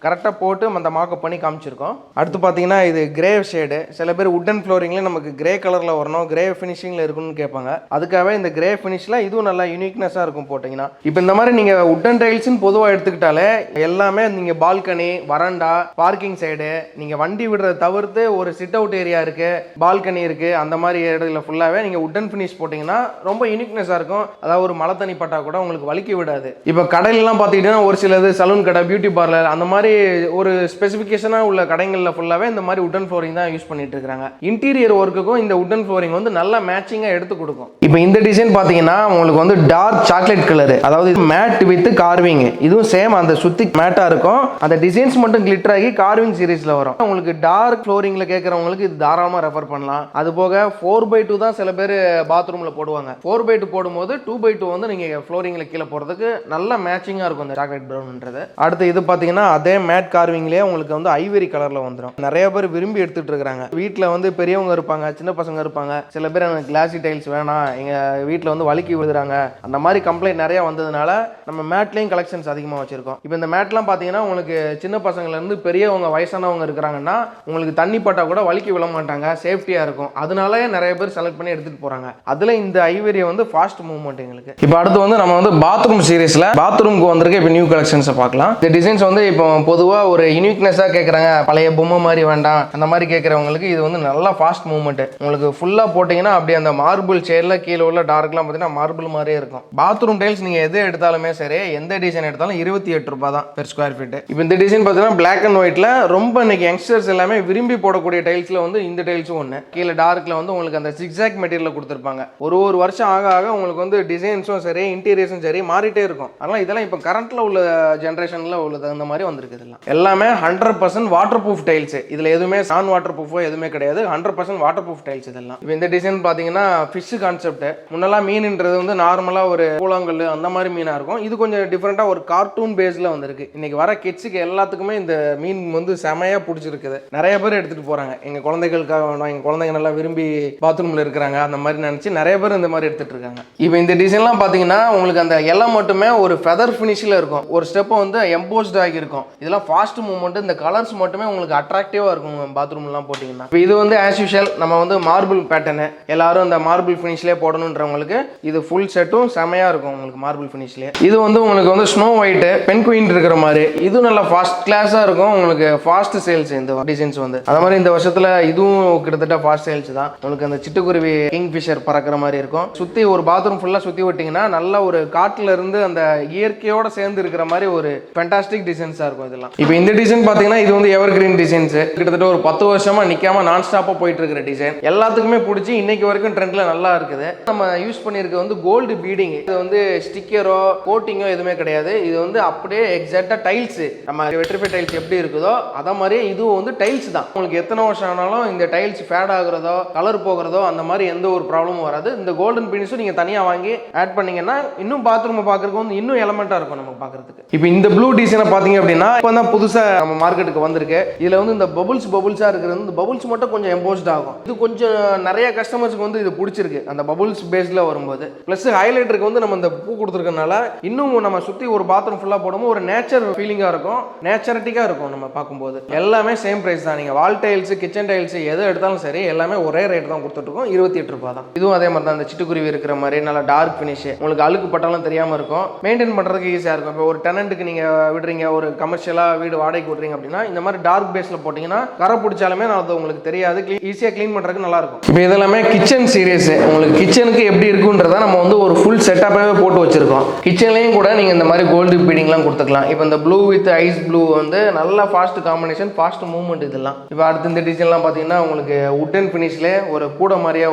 A: கரெக்டாக போட்டு அந்த மார்க்கப் பண்ணி காமிச்சிருக்கோம். அடுத்து பார்த்தீங்கன்னா இது கிரே ஷேடு. சில பேர் வுட்டன் ஃப்ளோரிங்லேயே நமக்கு கிரே கலரில் வரணும், கிரே ஃபினிஷிங்கில் இருக்கணும்னு கேட்பாங்க. அதுக்காகவே இந்த கிரே ஃபினிஷில் இதுவும் நல்லா யூனிக்னஸாக இருக்கும். போட்டிங்கன்னா. இப்போ இந்த மாதிரி நீங்கள் உட்டன் டைல்ஸ்ன்னு பொதுவாக எடுத்துக்கிட்டாலே எல்லாமே நீங்கள் பால்கனி, வரண்டா, பார்க்கிங் சைடு, நீங்கள் வண்டி விடுறத தவிர்த்து ஒரு சிட் அவுட் ஏரியா இருக்குது, பால்கனி இருக்குது, அந்த மாதிரி இடத்துல ஃபுல்லாகவே நீங்கள் உட்டன் ஃபினிஷ் போட்டிங்கன்னா ரொம்ப யூனிக்னஸாக இருக்கும். அதாவது ஒரு மழை தண்ணி பட்டா கூட உங்களுக்கு வலிக்க விடாது. இப்போ கடையிலலாம் பார்த்துக்கிட்டிங்கன்னா ஒரு சிலது சலூன் கடை, பியூட்டி பார்லர், அந்த மாதிரி ஒரு ஸ்பெசிஃபிகேஷனாக உள்ள கடைகளில் ஃபுல்லாகவே இந்த மாதிரி உட்டன் ஃப்ளோரிங் தான் யூஸ் பண்ணிட்டு இருக்காங்க. இன்டீரியர் ஒர்க்குக்கும் இந்த உட்டன் ஃப்ளோரிங் வந்து நல்லா மேட்சிங்காக எடுத்து கொடுக்கும். இப்போ இந்த டிசைன் பார்த்தீங்கன்னா உங்களுக்கு வந்து டார்க் சாக்லேட் கலர், அதாவது மேட் வித் கார்விங். இதுவும் சேம் அந்த சுத்தி மேட்டா இருக்கும். அந்த டிசைன்ஸ் மட்டும் கிளிட்டர் ஆகி கார்விங் சீரிஸ்ல வரும். உங்களுக்கு டார்க் ஃப்ளோரிங்ல கேட்கறவங்களுக்கு இது தாராளமா ரெஃபர் பண்ணலாம். அது போக 4x2 தான் சில பேர் பாத்ரூம்ல போடுவாங்க. 4x2 போடும்போது 2x2 வந்து நீங்க ஃப்ளோரிங்ல கீழே போறதுக்கு நல்ல மேட்சிங்கா இருக்கும் இந்த சாக்லேட் ப்ரௌன்ன்றது. அடுத்து இது பாத்தீங்கன்னா அதே மேட் கார்விங்லயே உங்களுக்கு வந்து ஐவரி கலர்ல வந்துடும். நிறைய பேர் விரும்பி எடுத்துட்டு இருக்காங்க. வீட்டில் வந்து பெரியவங்க இருப்பாங்க, சின்ன பசங்க இருப்பாங்க. சில பேர் எனக்கு கிளாசி டைல்ஸ் வேணாம், எங்க வீட்டில் வந்து வலிக்கி விழுறாங்க, அந்த மாதிரி கம்ப்ளைண்ட் நிறைய வந்ததுனால நம்ம மேட்லேயும் கலெக்ஷன்ஸ் அதிகமாக வச்சிருக்கோம். இப்போ இந்த மேட்லாம் பார்த்தீங்கன்னா உங்களுக்கு சின்ன பசங்கள்லேருந்து பெரியவங்க வயசானவங்க இருக்கிறாங்கன்னா உங்களுக்கு தண்ணி பட்டா கூட வலிக்கி விழ மாட்டாங்க, சேஃப்டியாக இருக்கும். அதனாலே நிறைய பேர் செலக்ட் பண்ணி எடுத்துகிட்டு போகிறாங்க. அதில் இந்த ஐவரியை வந்து ஃபாஸ்ட் மூவ்மெண்ட் எங்களுக்கு. இப்போ அடுத்து வந்து நம்ம வந்து பாத்ரூம் சீரீஸில் பாத்ரூம்க்கு வந்திருக்க இப்போ நியூ கலெக்ஷன்ஸை பார்க்கலாம். இந்த டிசைன்ஸ் வந்து இப்போ பொதுவாக ஒரு யூனிக்னஸாக கேட்குறாங்க, பழைய பொம்மை மாதிரி வேண்டாம் அந்த மாதிரி கேட்குறவங்களுக்கு இது வந்து நல்லா ஃபாஸ்ட் மூவ்மெண்ட். உங்களுக்கு ஃபுல்லாக போட்டிங்கன்னா அப்படியே அந்த மார்பிள் சேரில் கீழே உள்ள டார்க்லாம் பார்த்தீங்கன்னா மார்பிள் மாதிரியே இருக்கும். பாத்ரூம் டைல்ஸ் நீங்கள் எது எடுத்தாலுமே சரி, எந்த டிசைன் எடுத்தாலும் 28 ரூபாய் தான் பெர் ஸ்கொயர் ஃபீட். இப்போ இந்த டிசைன் பார்த்தீங்கன்னா பிளாக் அண்ட் ஒயிட்ல ரொம்ப இன்னைக்கு யங்ஸ்டர்ஸ் எல்லாமே விரும்பி போடக்கூடிய டைல்ஸ்ல வந்து இந்த டைல்ஸும் ஒன்று. கீழே டார்க்ல வந்து உங்களுக்கு அந்த சிக்ஸாக் மெட்டீரியல் கொடுத்துருப்பாங்க. ஒரு வருஷம் ஆக ஆக உங்களுக்கு வந்து டிசைன்ஸும் சரி, இன்டீரியர்ஸும் சரி மாறிட்டே இருக்கும். அதனால இதெல்லாம் இப்போ கரண்ட்ல உள்ள ஜென்ரேஷன்ல உள்ள தகுந்த மாதிரி வந்திருக்கு. இதெல்லாம் எல்லாமே 100% வாட்டர் ப்ரூஃப் டைல்ஸ். இதுல எதுவுமே நான் வாட்டர் ப்ரூஃபோ எதுவுமே கிடையாது. 100% வாட்டர் ப்ரூஃப் டைல்ஸ் இதெல்லாம். இப்போ இந்த டிசைன் பார்த்தீங்கன்னா ஃபிஷ் கான்செப்ட். முன்னெல்லாம் மீன்ன்றது வந்து நார்மலா ஒரு கூழாங்கல் அந்த மாதிரி மீனா இருக்கும். இது கொஞ்சம் டிஃப்ரெண்டா ஒரு கார்ட்டூன் பேஸ்ல வந்திருக்கு. இன்னைக்கு வர கிட்ஸுக்கு எல்லாத்துக்குமே இந்த மீன் வந்து செமையா பிடிச்சிருக்குது. நிறைய பேர் எடுத்துட்டு போறாங்க. எங்க குழந்தைகளுக்காக வேணும், எங்க குழந்தைங்க நல்லா விரும்பி பாத்ரூம்ல இருக்கிறாங்க அந்த மாதிரி நினைச்சு நிறைய பேர் இந்த மாதிரி எடுத்துட்டு இருக்காங்க. இப்போ இந்த டிசைன்லாம் பாத்தீங்கன்னா உங்களுக்கு அந்த எல்லாம் மட்டுமே ஒரு ஃபெதர் ஃபினிஷ்ல இருக்கும். ஒரு ஸ்டெப் வந்து எம்போஸ்ட் ஆகி இருக்கும். இதெல்லாம் ஃபாஸ்ட் மூவ்மெண்ட். இந்த கலர்ஸ் மட்டுமே உங்களுக்கு அட்ராக்டிவா இருக்கும் பாத்ரூம் எல்லாம் போட்டீங்கன்னா. இப்போ இது வந்து ஆஸ் யூஷுவல் நம்ம வந்து மார்பிள் பேட்டர்ன், எல்லாரும் அந்த மார்பிள் ஃபினிஷ்லேயே போடணுன்றவங்களுக்கு இது ஃபுல் செட்டும் செமையா இருக்கும் உங்களுக்கு மார்பிள் ஃபினிஷ்லேயே. இது வந்து உங்களுக்கு வந்து ஸ்னோ ஒயிட் பென் குயின் இருக்கிற மாதிரி இது நல்லா ஃபாஸ்ட் கிளாஸா இருக்கும். உங்களுக்கு ஃபாஸ்ட் சேல்ஸ் இந்த டிசைன்ஸ் வந்து அந்த மாதிரி இந்த வருஷத்துல இதுவும் கிட்டத்தட்ட ஃபாஸ்ட் சேல்ஸ் தான். உங்களுக்கு அந்த சிட்டுக்குருவி கிங் ஃபிஷர் பறக்கிற மாதிரி இருக்கும். சுத்தி ஒரு பாத்ரூம் ஃபுல்லா சுத்தி விட்டீங்கன்னா நல்ல ஒரு காட்டுல இருந்து அந்த இயற்கையோட சேர்ந்து இருக்கிற மாதிரி ஒரு ஃபேண்டாஸ்டிக் டிசைன்ஸா இருக்கும் இதெல்லாம். இப்போ இந்த டிசைன் பாத்தீங்கன்னா இது வந்து எவர் கிரீன் டிசைன்ஸ். கிட்டத்தட்ட ஒரு 10 வருஷமா நிக்காம நான் ஸ்டாப்பா போயிட்டு இருக்கிற டிசைன். எல்லாத்துக்குமே பிடிச்சி இன்னைக்கு வரைக்கும் ட்ரெண்ட்ல நல்லா இருக்குது. நம்ம யூஸ் பண்ணியிருக்க வந்து கோல்டு பீடிங். இது வந்து ஸ்டிக்கரோ கோட்டிங்கோ எதுவுமே கிடையாது. இது வந்து அப்படியே எக்ஸாக்டா டைல்ஸ், நம்ம வெட்ரிஃபை டைல்ஸ் எப்படி இருக்குதோ அத மாதிரி இதுவும் வந்து டைல்ஸ் தான். உங்களுக்கு எத்தனை வருஷம் ஆனாலும் இந்த டைல்ஸ் ஃபேட் ஆகுறதோ கலர் போகிறதோ அந்த மாதிரி எந்த ஒரு ப்ராப்ளமும் வராது. இந்த கோல்டன் பினிஷும் நீங்க தனியா வாங்கி ஆட் பண்ணீங்கன்னா இன்னும் பாத்ரூம் பார்க்கறதுக்கு வந்து இன்னும் எலமெண்டா இருக்கும் நம்ம பார்க்கறதுக்கு. இப்போ இந்த ப்ளூ டிசைனை பாத்தீங்க அப்படின்னா இப்போ தான் புதுசா நம்ம மார்க்கெட்டுக்கு வந்திருக்கு. இதுல வந்து இந்த பபுள்ஸா இருக்கிறது, இந்த பபுள்ஸ் மட்டும் கொஞ்சம் எம்போஸ்ட் ஆகும். இது கொஞ்சம் நிறைய கஸ்டமர்ஸ்க்கு வந்து இது பிடிச்சிருக்கு அந்த பபுள்ஸ் பேஸ்ல வரும்போது. பிளஸ் ஹைலைட்டருக்கு வந்து நம்ம இந்த பூ கொடுத்துருக்கனால இன்னும் நம்ம சுத்தி ஒரு பாத்ரூம் ஃபுல்லா போடும்போது ஒரு நேச்சர் ஃபீலிங்கா இருக்கும், நேச்சரிட்டிக்கா இருக்கும் நம்ம பார்க்கும்போது. எல்லாமே சேம் பிரைஸ் தான். நீங்க வால் டைல்ஸ், கிச்சன் டைல்ஸ் எது எடுத்தாலும் சரி எல்லாமே ஒரே ரேட் தான் கொடுத்துட்டு இருக்கோம். 28 ரூபாய் தான். இதுவும் அதே மாதிரி தான். இந்த சிட்டுக்குருவி இருக்கிற மாதிரி நல்லா டார்க் ஃபினிஷ். உங்களுக்கு அழுக்கு பட்டாலும் தெரியாம இருக்கும், மெயின்டைன் பண்றதுக்கு ஈஸியா இருக்கும். இப்போ ஒரு டெனண்ட்டுக்கு நீங்க விடுறீங்க, ஒரு கமர்ஷியலா வீடு வாடகைக்கு விடுறீங்க அப்படின்னா இந்த மாதிரி டார்க் பேஸ்ல போட்டீங்கன்னா கரை பிடிச்சாலுமே அது உங்களுக்கு தெரியாது, ஈஸியா க்ளீன் பண்றதுக்கு நல்லா இருக்கும். இப்போ இதெல்லாமே கிச்சன் சீரியஸ். உங்களுக்கு கிச்சனுக்கு எப்படி இருக்குன்றத நம்ம வந்து ஒரு ஃபுல் செட்டப்பாகவே போட்டு வச்சிருக்கோம். கிச்சன்லையும் கூட நீங்க இந்த மாதிரி கோல்டு பீடிங்லாம் கொடுத்துக்கலாம். இப்போ இந்த ப்ளூ வித் ஐஸ் ப்ளூ வந்து நல்ல ஃபாஸ்ட் காம்பினேஷன், ஃபாஸ்ட் மூவ்மெண்ட் இதெல்லாம். இப்போ அடுத்து இந்த டிசைன்லாம் பார்த்தீங்கன்னா உங்களுக்கு உட்டன் ஃபினிஷ்ல ஒரு கூட மாதிரியே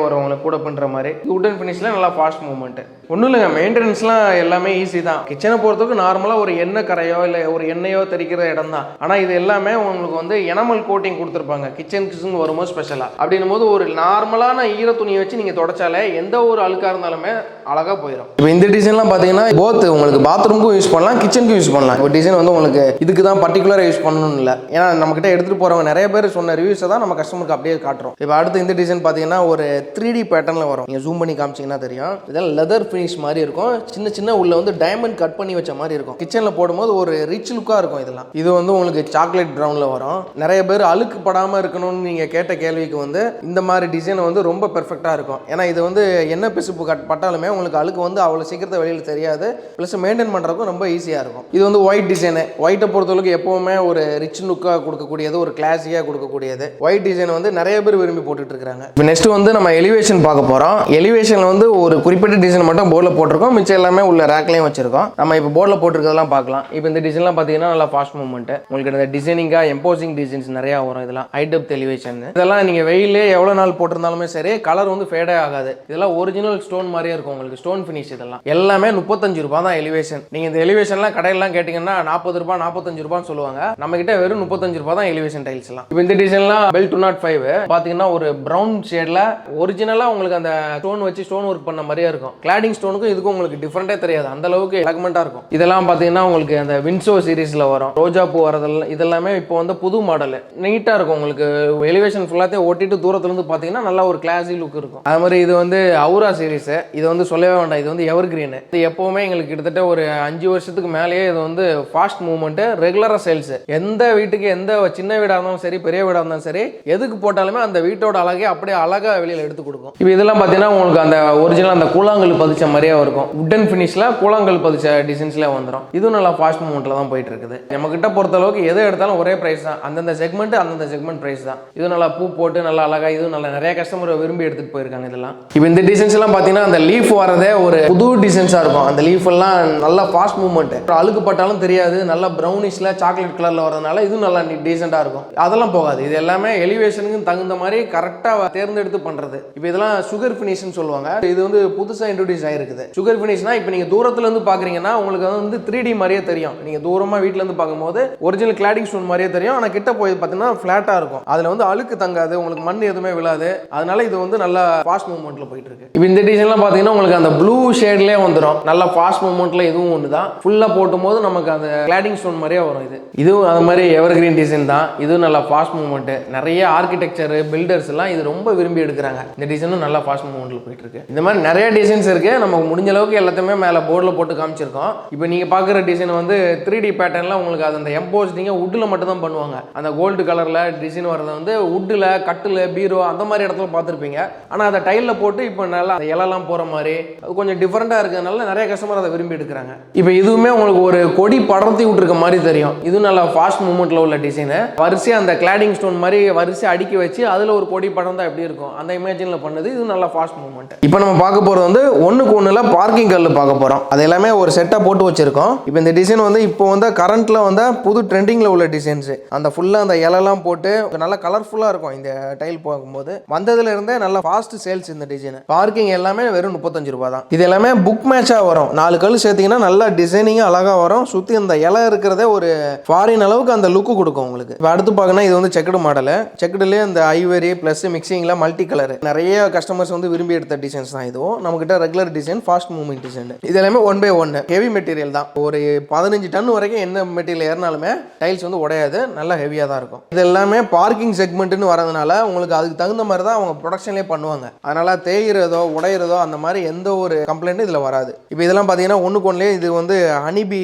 A: வரும், உங்களுக்கு கூட பண்ணுற மாதிரி. உட்டன் ஃபினிஷ்ல நல்லா ஃபாஸ்ட் மூவ்மெண்ட். ஒன்றும் இல்லைங்க, மெயின்டெனன்ஸ்லாம் எல்லாமே ஈஸி தான். கிச்சனை பொறுத்தவரைக்கும் நார்மலாக ஒரு எண்ணெய் கரையோ இல்லை ஒரு எண்ணெயோ தெரிக்கிற இடம் தான். ஆனால் இது எல்லாமே உங்களுக்கு வந்து எனமல் கோட்டிங் கொடுத்துருப்பாங்க கிச்சன் வரும்போது ஸ்பெஷலாக. அப்படின்னும் போது ஒரு நார்மலான ஈர துணியை வச்சு நீங்கள் தொடச்சாலே எந்த ஒரு அழுக்காக இருந்தாலுமே அழகாக போயிடும். இப்போ இந்த டிசைன்லாம் பார்த்தீங்கன்னா போத் உங்களுக்கு பாத்ரூமுக்கும் யூஸ் பண்ணலாம், கிச்சனுக்கும் யூஸ் பண்ணலாம். ஒரு டிசைன் வந்து உங்களுக்கு இதுக்கு தான் பர்டிகுலராக யூஸ் பண்ணணும்னு இல்லை. ஏன்னா நம்மகிட்ட எடுத்துகிட்டு போகிறவங்க நிறைய பேர் சொன்ன ரிவ்யூஸை தான் நம்ம கஸ்டமருக்கு அப்படியே காட்டுறோம். இப்போ அடுத்து இந்த டிசைன் பார்த்தீங்கன்னா ஒரு 3D பேட்டர்னில் வரும். நீங்கள் ஜூம் பண்ணி காமிச்சிங்கன்னா தெரியும். இதெல்லாம் லெதர் ஃபினிஷ் மாதிரி இருக்கும். சின்ன சின்ன உள்ள வந்து டைமண்ட் கட் பண்ணி வச்ச மாதிரி இருக்கும். கிச்சனில் போடும்போது ஒரு ரிச் லுக்காக இருக்கும். இதெல்லாம் இது வந்து உங்களுக்கு சாக்லேட் ப்ரௌனில் வரும். நிறைய பேர் அழுக்கு படாமல் இருக்கணும்னு நீங்கள் கேட்ட கேள்விக்கு வந்து இந்த மாதிரி டிசைன் வந்து ரொம்ப பெர்ஃபெக்டாக இருக்கும். ஏன்னா இது வந்து என்ன பிசுப்பு பட்டாலுமே உங்களுக்கு அழுக்கு வந்து அவ்வளோ சீக்கிரம் வைக்கிறது வெளியில் தெரியாது, ப்ளஸ் மெயின்டைன் பண்ணுறதுக்கும் ரொம்ப ஈஸியாக இருக்கும். இது வந்து ஒயிட் டிசைனு. ஒயிட்டை பொறுத்தவரைக்கும் எப்போவுமே ஒரு ரிச் லுக்காக கொடுக்கக்கூடியது, ஒரு கிளாஸியாக கொடுக்கக்கூடியது. ஒயிட் டிசைன் வந்து நிறைய பேர் விரும்பி போட்டுட்டு இருக்காங்க. இப்போ நெக்ஸ்ட் வந்து நம்ம எலிவேஷன் பார்க்க போகிறோம். எலிவேஷனில் வந்து ஒரு குறிப்பிட்ட டிசைன் மட்டும் போர்டில் போட்டிருக்கோம், மிச்சம் எல்லாமே உள்ள ரேக்லையும் வச்சிருக்கோம். நம்ம இப்போ போர்டில் போட்டிருக்கிறதெல்லாம் பார்க்கலாம். இப்போ இந்த டிசைன்லாம் பார்த்தீங்கன்னா நல்லா ஃபாஸ்ட் மூவ்மெண்ட், உங்களுக்கு இந்த டிசைனிங்காக எம்போசிங் டிசைன்ஸ் நிறையா வரும். இதெல்லாம் ஹை டெப்த் எலிவேஷன். இதெல்லாம் நீங்கள் வெயிலே எவ்வளோ நாள் போட்டிருந்தாலுமே சரி கலர் வந்து ஃபேடே ஆகாது. இதெல்லாம் ஒரிஜினல் ஸ்டோன் மாதிரியே இருக்கும், உங்களுக்கு ஸ்டோன் ஃபினிஷ். இதெல்லாம் எல்லாமே 35 ரூபாய் தான் எலிவேஷன். நீங்கள் இந்த எலிவேஷன்லாம் கடையெல்லாம் கேட்டிங்கன்னா 40 ரூபாய் 45 ரூபான்னு சொல்லுவாங்க. நம்ம கிட்ட வெறும் 35 ரூபாய் தான் எலிவேஷன் டைல்ஸ் எல்லாம். இப்போ இந்த டிசைன்லாம் பெல் 205 பார்த்தீங்கன்னா ஒரு ப்ரௌன் ஷேட்ல ஒரிஜினலாக உங்களுக்கு அந்த ஸ்டோன் வச்சு ஸ்டோன் ஒர்க் பண்ண மாதிரியே இருக்கும். கிளாடிங் ஸ்டோனுக்கும் இதுக்கும் உங்களுக்கு டிஃபரெண்டே தெரியாது, அந்த அளவுக்கு எலக்மெண்டா இருக்கும். இதெல்லாம் பார்த்தீங்கன்னா உங்களுக்கு அந்த வின்சோ சீரீஸ்ல வரும், ரோஜா பூ வரதெல்லாம் இதெல்லாமே இப்போ வந்து புது மாடல், நீட்டாக இருக்கும். உங்களுக்கு எலிவேஷன் ஃபுல்லாத்தையும் ஓட்டிட்டு தூரத்துல இருந்து பார்த்தீங்கன்னா நல்லா ஒரு கிளாஸி லுக் இருக்கும். அது மாதிரி இது வந்து அவுரா சீரீஸ், இது வந்து சொல்லவே வேண்டாம், இது வந்து எவர் கிரீன். இது எப்பவுமே எங்களுக்கு கிட்டத்தட்ட ஒரு 5 வருஷத்துக்கு மேலேயே இது வந்து ஃபாஸ்ட் மூவ்மெண்ட், ரெகுலரா சேல்ஸ். எந்த வீட்டுக்கு எந்த சின்ன வீடாக இருந்தாலும் சரி பெரிய வீடாக இருந்தாலும் சரி எதுக்கு போட்டாலுமே அந்த வீட்டோட அழகே அப்படியே அழகா வெளியில் எடுத்து கொடுக்கும். இப்போ இதெல்லாம் பார்த்தீங்கன்னா உங்களுக்கு அந்த ஒரிஜினல் அந்த கூழாங்கல் பதிச்ச மாதிரியே இருக்கும். உட்டன் ஃபினிஷ்ல கூழாங்கல் பதிச்ச டிசைன்ஸ்ல வந்துடும். இதுவும் நல்லா ஃபாஸ்ட் மூவ்மெண்ட்ல தான் போயிட்டு இருக்குது. நம்ம கிட்ட பொறுத்த அளவுக்கு எதை எடுத்தாலும் ஒரே பிரைஸ் தான், அந்தந்த செக்மெண்ட் பிரைஸ் தான். இது நல்லா பூ போட்டு நல்லா அழகா, இது நல்லா நிறைய கஸ்டமர் விரும்பி எடுத்துட்டு போயிருக்காங்க. இதெல்லாம் இப்போ இந்த டிசைன்ஸ் எல்லாம் பார்த்தீங்கன்னா அந்த லீஃப் வரதே ஒரு புது டிசைன்ஸா இருக்கும். அந்த லீஃப் எல்லாம் நல்லா ஃபாஸ்ட் மூவ்மெண்ட், அழுக்கு பட்டாலும் தெரியாது, நல்லா ப்ரௌனிஷ்ல சாக்லேட் கலர்ல வரதுனால இது நல்லா டீசெண்டா இருக்கும். அதெல்லாம் போகாது. இது எல்லாமே எலிவேஷனுக்கு தகுந்த மாதிரி கரெக்டா தேர்ந்தெடுத்து பண்றது. இப்போ இதெல்லாம் சுகர் ஃபினிஷ்னு சொல்லுவாங்க. இது வந்து புதுசா இன்ட்ரோடியூஸ் ஆயிருக்குது. சுகர் ஃபினிஷ்னா இப்போ நீங்க தூரத்துல இருந்து பாக்குறீங்கன்னா உங்களுக்கு வந்து 3D மாதிரியே தெரியும். நீங்க தூரமா வீட்ல இருந்து பார்க்கும்போது ஒரிஜினல் கிளாடிங் ஸ்டோன் மாதிரியே தெரியும். ஆனா கிட்ட போய் பார்த்தீங்கன்னா ஃபிளாட்டா இருக்கும். அதுல வந்து அழுக்கு தங்காது, உங்களுக்கு மண் எதுவுமே விழாது. அதனால இது வந்து நல்லா ஃபாஸ்ட் மூவ்மெண்ட்ல போயிட்டு இருக்கு. இப்போ இந்த டிசைன்லாம் பார்த்தீங்கன்னா உங்களுக்கு அந்த ப்ளூ ஷேட்லேயே வந்துடும். நல்லா ஃபாஸ்ட் மூவ்மெண்ட்ல இதுவும் ஒன்று தான். ஃபுல்லாக போட்டும் போது நமக்கு அந்த கிளாடிங் ஸ்டோன் மாதிரியே வரும். இதுவும் அது மாதிரி எவர் கிரீன் டிசைன் தான். இதுவும் நல்லா ஃபாஸ்ட் மூவ்மெண்ட். நிறைய ஆர்கிடெக்சர் பில்டர்ஸ் எல்லாம் இது ரொம்ப விரும்பி எடுக்கிறாங்க. இந்த டிசைனும் நல்லா ஃபாஸ்ட் மூவ்மெண்ட்ல போயிட்டு இருக்கு. இந்த மாதிரி நிறைய டிசைன்ஸ் இருக்கு. நமக்கு முடிஞ்ச அளவுக்கு எல்லாத்தையுமே மேலே போர்டில் போட்டு காமிச்சிருக்கோம். இப்போ நீங்க பார்க்குற டிசைன் வந்து 3D பேட்டர்ன்ல உங்களுக்கு அது அந்த எம்போஸ்டிங்க வுட்டில் மட்டும் தான் பண்ணுவாங்க. அந்த கோல்டு கலர்ல டிசைன் வரதை வந்து வுட்டில் கட்டில் பீரோ அந்த மாதிரி இடத்துல பார்த்துருப்பீங்க. ஆனால் அதை டைலில் போட்டு இப்போ நல்லா அந்த இலெல்லாம் போகிற மாதிரி அது கொஞ்சம் டிஃப்ரெண்ட்டாக இருக்கிறதுனால நிறைய கஸ்டமர் அதை விரும்பி எடுக்கிறாங்க. இப்போ இதுவுமே உங்களுக்கு ஒரு கொடி படர்த்தி விட்டுருக்க மாதிரி தெரியும். இதுவும் நல்லா ஃபாஸ்ட் மூவ்மெண்ட்டில் உள்ள டிசைனு. வரிசையாக அந்த கிளாடிங் ஸ்டோன் மாதிரி வரிசை அடுக்கி வச்சு அதில் ஒரு கொடி படர்ந்தா எப்படி இருக்கும் அந்த இமேஜினில் பண்ணது. இது நல்லா ஃபாஸ்ட் மூவ்மெண்ட். இப்போ நம்ம பார்க்க போகிறது வந்து ஒன்றுக்கு ஒன்றில் பார்க்கிங் கல் பார்க்க போகிறோம். அது எல்லாமே ஒரு செட்டாக போட்டு வச்சிருக்கோம். இப்போ இந்த டிசைன் வந்து இப்போ வந்து கரண்ட்டில் வந்து புது ட்ரெண்டிங்கில் உள்ள டிசைன்ஸ். அந்த ஃபுல்லாக அந்த இலெல்லாம் போட்டு நல்லா கலர்ஃபுல்லாக இருக்கும். இந்த டைல் பார்க்கும்போது வந்ததுல இருந்தே நல்லா ஃபாஸ்ட் சேல்ஸ் இந்த டிசைன். பார்க்கிங் எல்லாமே வெறும் 35 ரூபாய் தான். இது எல்லாமே புக் மேட்சாக வரும். 4 கல் சேர்த்தீங்கன்னா நல்லா டிசைனிங்காக அழகாக வரும். சுற்றி அந்த இலை இருக்கிறதே ஒரு ஃபாரின் அளவுக்கு அந்த லுக்கு கொடுக்கும் உங்களுக்கு. இப்போ அடுத்து பார்க்கணும், இது வந்து செக்குடு மாடல். செக்குடுலேயே இந்த ஐவரி ப்ளஸ் மிக்சிங்கில் மல்டி கலர் நிறைய கஸ்டமர்ஸ் வந்து விரும்பி எடுத்த டிசைன்ஸ் தான். இதுவும் நம்மகிட்ட regular design, fast moving design. இது எல்லாமே 1/1 ஹெவி மெட்டீரியல் தான். ஒரு 15 டன் வரைக்கும் என்ன மெட்டீரியல் ஏறினாலுமே டைல்ஸ் வந்து உடையாது, நல்லா ஹெவியாக தான் இருக்கும். இது எல்லாமே பார்க்கிங் செக்மெண்ட்னு வரதுனால உங்களுக்கு அதுக்கு தகுந்த மாதிரி தான் அவங்க ப்ரொடக்ஷன்லேயே பண்ணுவாங்க. அதனால தேய்கிறதோ உடையிறதோ அந்த மாதிரி எந்த ஒரு கம்ப்ளைண்ட்டும் இதில் வராது. இப்போ இதெல்லாம் பார்த்தீங்கன்னா ஒன்றுக்கு ஒன்றுலேயே இது வந்து ஹனிபி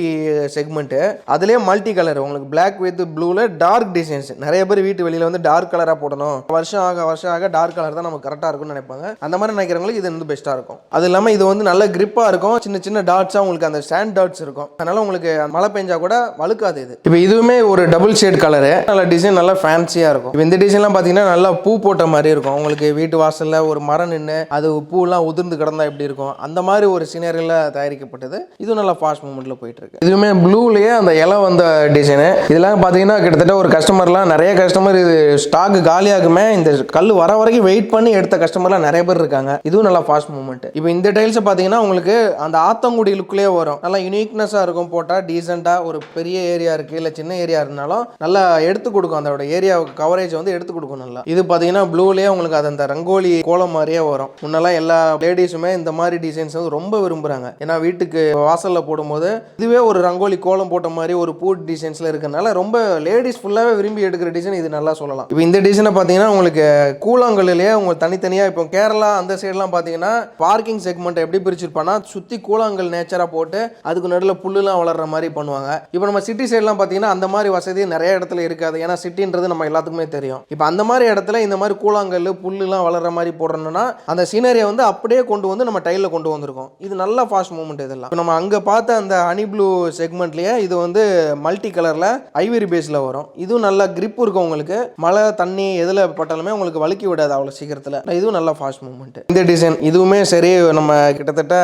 A: செக்மெண்ட். அதுலேயே மல்டி கலர் உங்களுக்கு பிளாக் வித் ப்ளூல டார்க் டிசைன்ஸ். நிறைய பேர் வீட்டு வெளியில் வந்து டார்க் கலராக போடணும், வருஷம் ஆக டார்க் கலர் தான் நமக்கு கரெக்டாக இருக்கும்னு நினைப்பாங்க. அந்த மாதிரி நினைக்கிறவங்களுக்கு இது வந்து பெஸ்ட்டாக இருக்கும். அது இல்லாமல் இது வந்து நல்ல கிரிப்பாக இருக்கும். சின்ன சின்ன டாட்ஸாக உங்களுக்கு அந்த ஸ்டாண்ட் டாட்ஸ் இருக்கும். அதனால உங்களுக்கு மழை பெஞ்சா கூட வழுக்காது. இது இப்போ இதுவுமே ஒரு டபுள் ஷேட் கலரு, நல்ல டிசைன், நல்லா ஃபேன்சியாக இருக்கும். இப்போ இந்த டிசைன்லாம் பார்த்தீங்கன்னா நல்லா பூ போட்ட மாதிரி இருக்கும். உங்களுக்கு வீட்டு வாசலில் ஒரு மரம் நின்று அது பூலாம் உதிர்ந்து கிடந்தா எப்படி இருக்கும் அந்த மாதிரி ஒரு சினரியில் தயாரிக்கப்பட்டது. இது நல்லா ஃபாஸ்ட் மூவ்மெண்ட்டில் போயிட்டு இருக்கு. இதுவுமே ப்ளூலேயே அந்த இலை வந்த டிசைனு. இதெல்லாம் பார்த்தீங்கன்னா கிட்டத்தட்ட ஒரு கஸ்டமர்லாம் நிறைய கஸ்டமர் இது ஸ்டாக் காலியாகுமே இந்த கல் வர வரைக்கும் வெயிட் பண்ணி எடுத்த கஸ்டமர்லாம் நிறைய பேர் இருக்காங்க. இதுவும் நல்லா ஃபாஸ்ட் மூவ்மெண்ட். இப்போ இந்த டைல்ஸை பார்த்தீங்கன்னா உங்களுக்கு அந்த ஆத்தங்குடி லுக்லேயே வரும். நல்லா யூனிக்னஸாக இருக்கும். போட்டால் டீசெண்டாக ஒரு பெரிய ஏரியா இருக்குது இல்லை சின்ன ஏரியா இருந்தாலும் நல்லா எடுத்து கொடுக்கும். அதோட ஏரியாவுக்கு கவரேஜ் வந்து எடுத்து கொடுக்கும் நல்லா. இது பார்த்தீங்கன்னா ப்ளூலேயே உங்களுக்கு அது அந்த ரங்கோலி கோலம் மாதிரியே வரும். முன்னெல்லாம் எல்லா லேடிஸுமே இந்த மாதிரி டிசைன்ஸ் வந்து ரொம்ப விரும்புகிறாங்க. ஏன்னா வீட்டுக்கு வாசலில் போடும்போது இதுவே ஒரு ரங்கோலி கோலம் போட்ட மாதிரி ஒரு பூ டிசைன்ஸில் இருக்கிறதுனால ரொம்ப லேடிஸ் ஃபுல்லாகவே விரும்பி எடுக்கிற டிசைன் இது நல்லா சொல்லலாம். இப்போ இந்த டிசைனை பார்த்தீங்கன்னா உங்களுக்கு கூழாங்கல்லையே உங்களுக்கு தனித்தனியாக இப்போ கேரளா அந்த சைட்லாம் பார்த்தீங்கன்னா பார்க்கிங் செக்மெண்ட் எப்படி பிரிச்சிருப்பானா சுற்றி கூழாங்கல் நேச்சராக போட்டு அதுக்கு நடுவில் புல்லுலாம் வளர்கிற மாதிரி பண்ணுவாங்க. இப்போ நம்ம சிட்டி சைட்லாம் பார்த்தீங்கன்னா அந்த மாதிரி வசதி நிறைய இடத்துல இருக்காது. ஏன்னா சிட்டின்றது நம்ம எல்லாத்துக்குமே தெரியும். இப்போ அந்த மாதிரி இடத்துல இந்த மாதிரி கூழாங்கல் புல்லுலாம் வளர்கிற மாதிரி போடுறோம்னா அந்த சீனரியை வந்து அப்படியே கொண்டு வந்து நம்ம டைலில் கொண்டு வந்திருக்கோம். இது இது நல்ல ஃபாஸ்ட் மூவ்மெண்ட். இதெல்லாம் நம்ம அங்கே பார்த்த அந்த ஹனி ப்ளூ செக்மெண்ட்லேயே இது வந்து மல்டி கலரில் ஐவரி பேஸில் வரும். இதுவும் நல்ல கிரிப் இருக்கும் உங்களுக்கு. மழை தண்ணி எதில் பட்டாலுமே உங்களுக்கு வலிக்கி விடாது அவ்வளோ சீக்கிரத்தில். இதுவும் நல்ல ஃபாஸ்ட் மூவ்மெண்ட். இந்த டிசைன் இதுவுமே சரி, நம்ம கிட்டத்தட்ட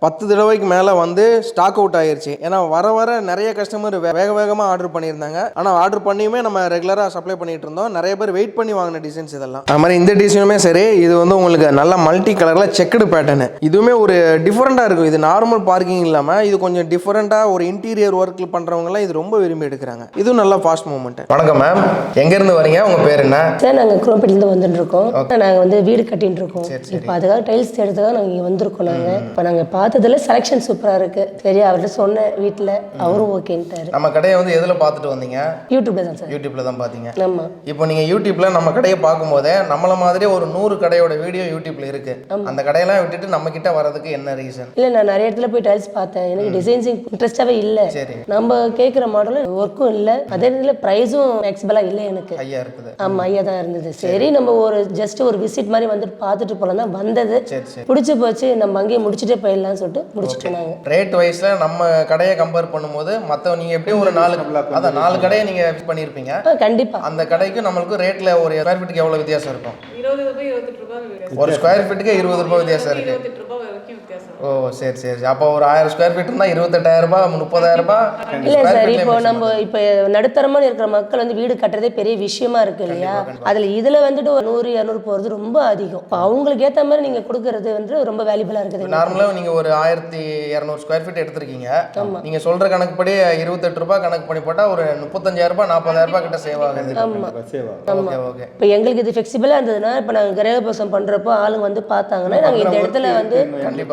A: 10 தடவைக்கு மேலே வந்து ஸ்டாக் அவுட் ஆயிருச்சு. ஏன்னா வர வர நிறைய கஸ்டமர் வேக வேகமாக ஆர்டர் பண்ணியிருந்தாங்க. ஆனால் ஆர்டர் பண்ணியுமே நம்ம ரெகுலராக சப்ளை பண்ணிட்டு இருந்தோம். நிறைய பேர் வெயிட் பண்ணி வாங்கின டிசைன்ஸ் இதெல்லாம். அது மாதிரி இந்த டிசைனுமே சரி, இது வந்து உங்களுக்கு நல்ல மல்டி கலரில் செக்குடு பேட்டர்னு. இதுவுமே ஒரு டிஃப்ரெண்ட்டாக இருக்கும். இது நார்மல் பார்க்கிங் இல்லாமல் இது கொஞ்சம் டிஃப்ரெண்ட்டாக ஒரு இன்டீரியர் ஒர்க்கில் பண்ணுறவங்கலாம் இது ரொம்ப விரும்பி எடுக்கிறாங்க. இதுவும் நல்ல ஃபாஸ்ட் மூவ்மெண்ட். வணக்கம் மேம், எங்கேருந்து வரீங்க? உங்கள் பேர் என்ன?
B: சார் நாங்கள் குரோம்பேட்டிலேருந்து வந்துட்டு இருக்கோம். நாங்கள் வந்து வீடு கட்டிட்டு இருக்கோம். இப்போ அதுக்காக டைல்ஸ் எடுத்துக்காக நாங்கள் இங்கே வந்திருக்கோம். நாங்கள் இப்போ நாங்கள் பார்த்ததுல செலெக்ஷன் சூப்பராக இருக்குது. சரி அவர்கிட்ட சொன்னேன் வீட்டில், அவரும் ஓகேன்ட்டாரு.
A: நம்ம கடையை வந்து எதில் பார்த்துட்டு வந்தீங்க?
B: யூடியூப்ல தான் சார்.
A: யூடியூப்ல தான் பார்த்தீங்க.
B: ஆமாம்.
A: இப்போ நீங்கள் யூடியூப்ல நம்ம கடையை பார்க்கும்போதே நம்மள மாதிரி ஒரு 100 கடையோட வீடியோ யூடியூப்ல இருக்கு. அந்த கடையெல்லாம் விட்டுட்டு நம்ம கிட்ட வரதுக்கு என்ன ரீசன்?
B: இல்லை நான் நிறைய இடத்துல போய் டைல்ஸ் பார்த்தேன். எனக்கு டிசைன்ஸிங் இன்ட்ரெஸ்டாகவே இல்லை.
A: சரி.
B: நம்ம கேட்குற மாடலும் ஒர்க்கும் இல்லை, அதே நேரத்தில் ப்ரைஸும் மேக்ஸிபலாக இல்லை எனக்கு.
A: ஐயா இருக்குது.
B: ஆமாம் ஐயா தான் இருந்தது. சரி நம்ம ஒரு ஜஸ்ட் ஒரு விசிட் மாதிரி வந்துட்டு பார்த்துட்டு போகலாம் தான் வந்தது. பிடிச்சி போச்சு, நம்ம அங்கேயே முடிச்சுட்டே போயிடலாம்னு சொல்லிட்டு முடிச்சுட்டு நாங்கள்.
A: ரேட் வைஸ்ல நம்ம கடையை கம்பேர் பண்ணும்போது மற்ற நீங்க எப்படியும் ஒரு 4 கடையை நீங்க பண்ணியிருப்பீங்க.
B: கண்டிப்பா
A: அந்த கடைக்கு நம்மளுக்கு ரேட்ல ஒரு ஸ்கொயர் ஃபீட்டுக்கு எவ்வளவு வித்தியாசம் இருக்கும்?
C: 20 ரூபாய் 28 ரூபாய்.
A: ஒரு ஸ்கொயர் ஃபீட்டுக்கு 20 ரூபாய் வித்தியாசம் இருக்கு.
C: 28 ரூபாய் வரைக்கும் வித்தியாசம்.
A: ஓ சரி சரி. அப்போ ஒரு 1000 ஸ்கொயர் ஃபீட் இருந்தால் 28,000 ரூபாய் 30,000 ரூபாய்.
B: இல்லை சார், இப்போ நம்ம இப்போ நடுத்தரமாக இருக்கிற மக்கள் வந்து வீடு கட்டுறதே பெரிய விஷயமா இருக்கு இல்லையா? அதில் இதில் வந்துட்டு ஒரு 100-200 போகிறது ரொம்ப அதிகம். இப்போ அவங்களுக்கு ஏற்ற மாதிரி நீங்கள் கொடுக்கறது வந்து ரொம்ப வேல்யூபிளாக இருக்குது.
A: நார்மலாக நீங்கள் ஒரு 1200 ஸ்கொயர் ஃபீட் எடுத்திருக்கீங்க. நீங்கள் சொல்கிற கணக்குப்படி 28 ரூபாய் கணக்கு பண்ணி போட்டால் ஒரு 35,000 ரூபாய் 40,000 ரூபாய் கிட்ட சேவ் ஆகுது.
B: ஆமாம். இப்போ எங்களுக்கு இது ஃபிளெக்சிபிளாக இருந்ததுன்னா, இப்போ நாங்கள் கிரகப்பிரசம் பண்ணுறப்போ ஆளுங்க வந்து பார்த்தாங்கன்னா நாங்கள் இந்த இடத்துல வந்து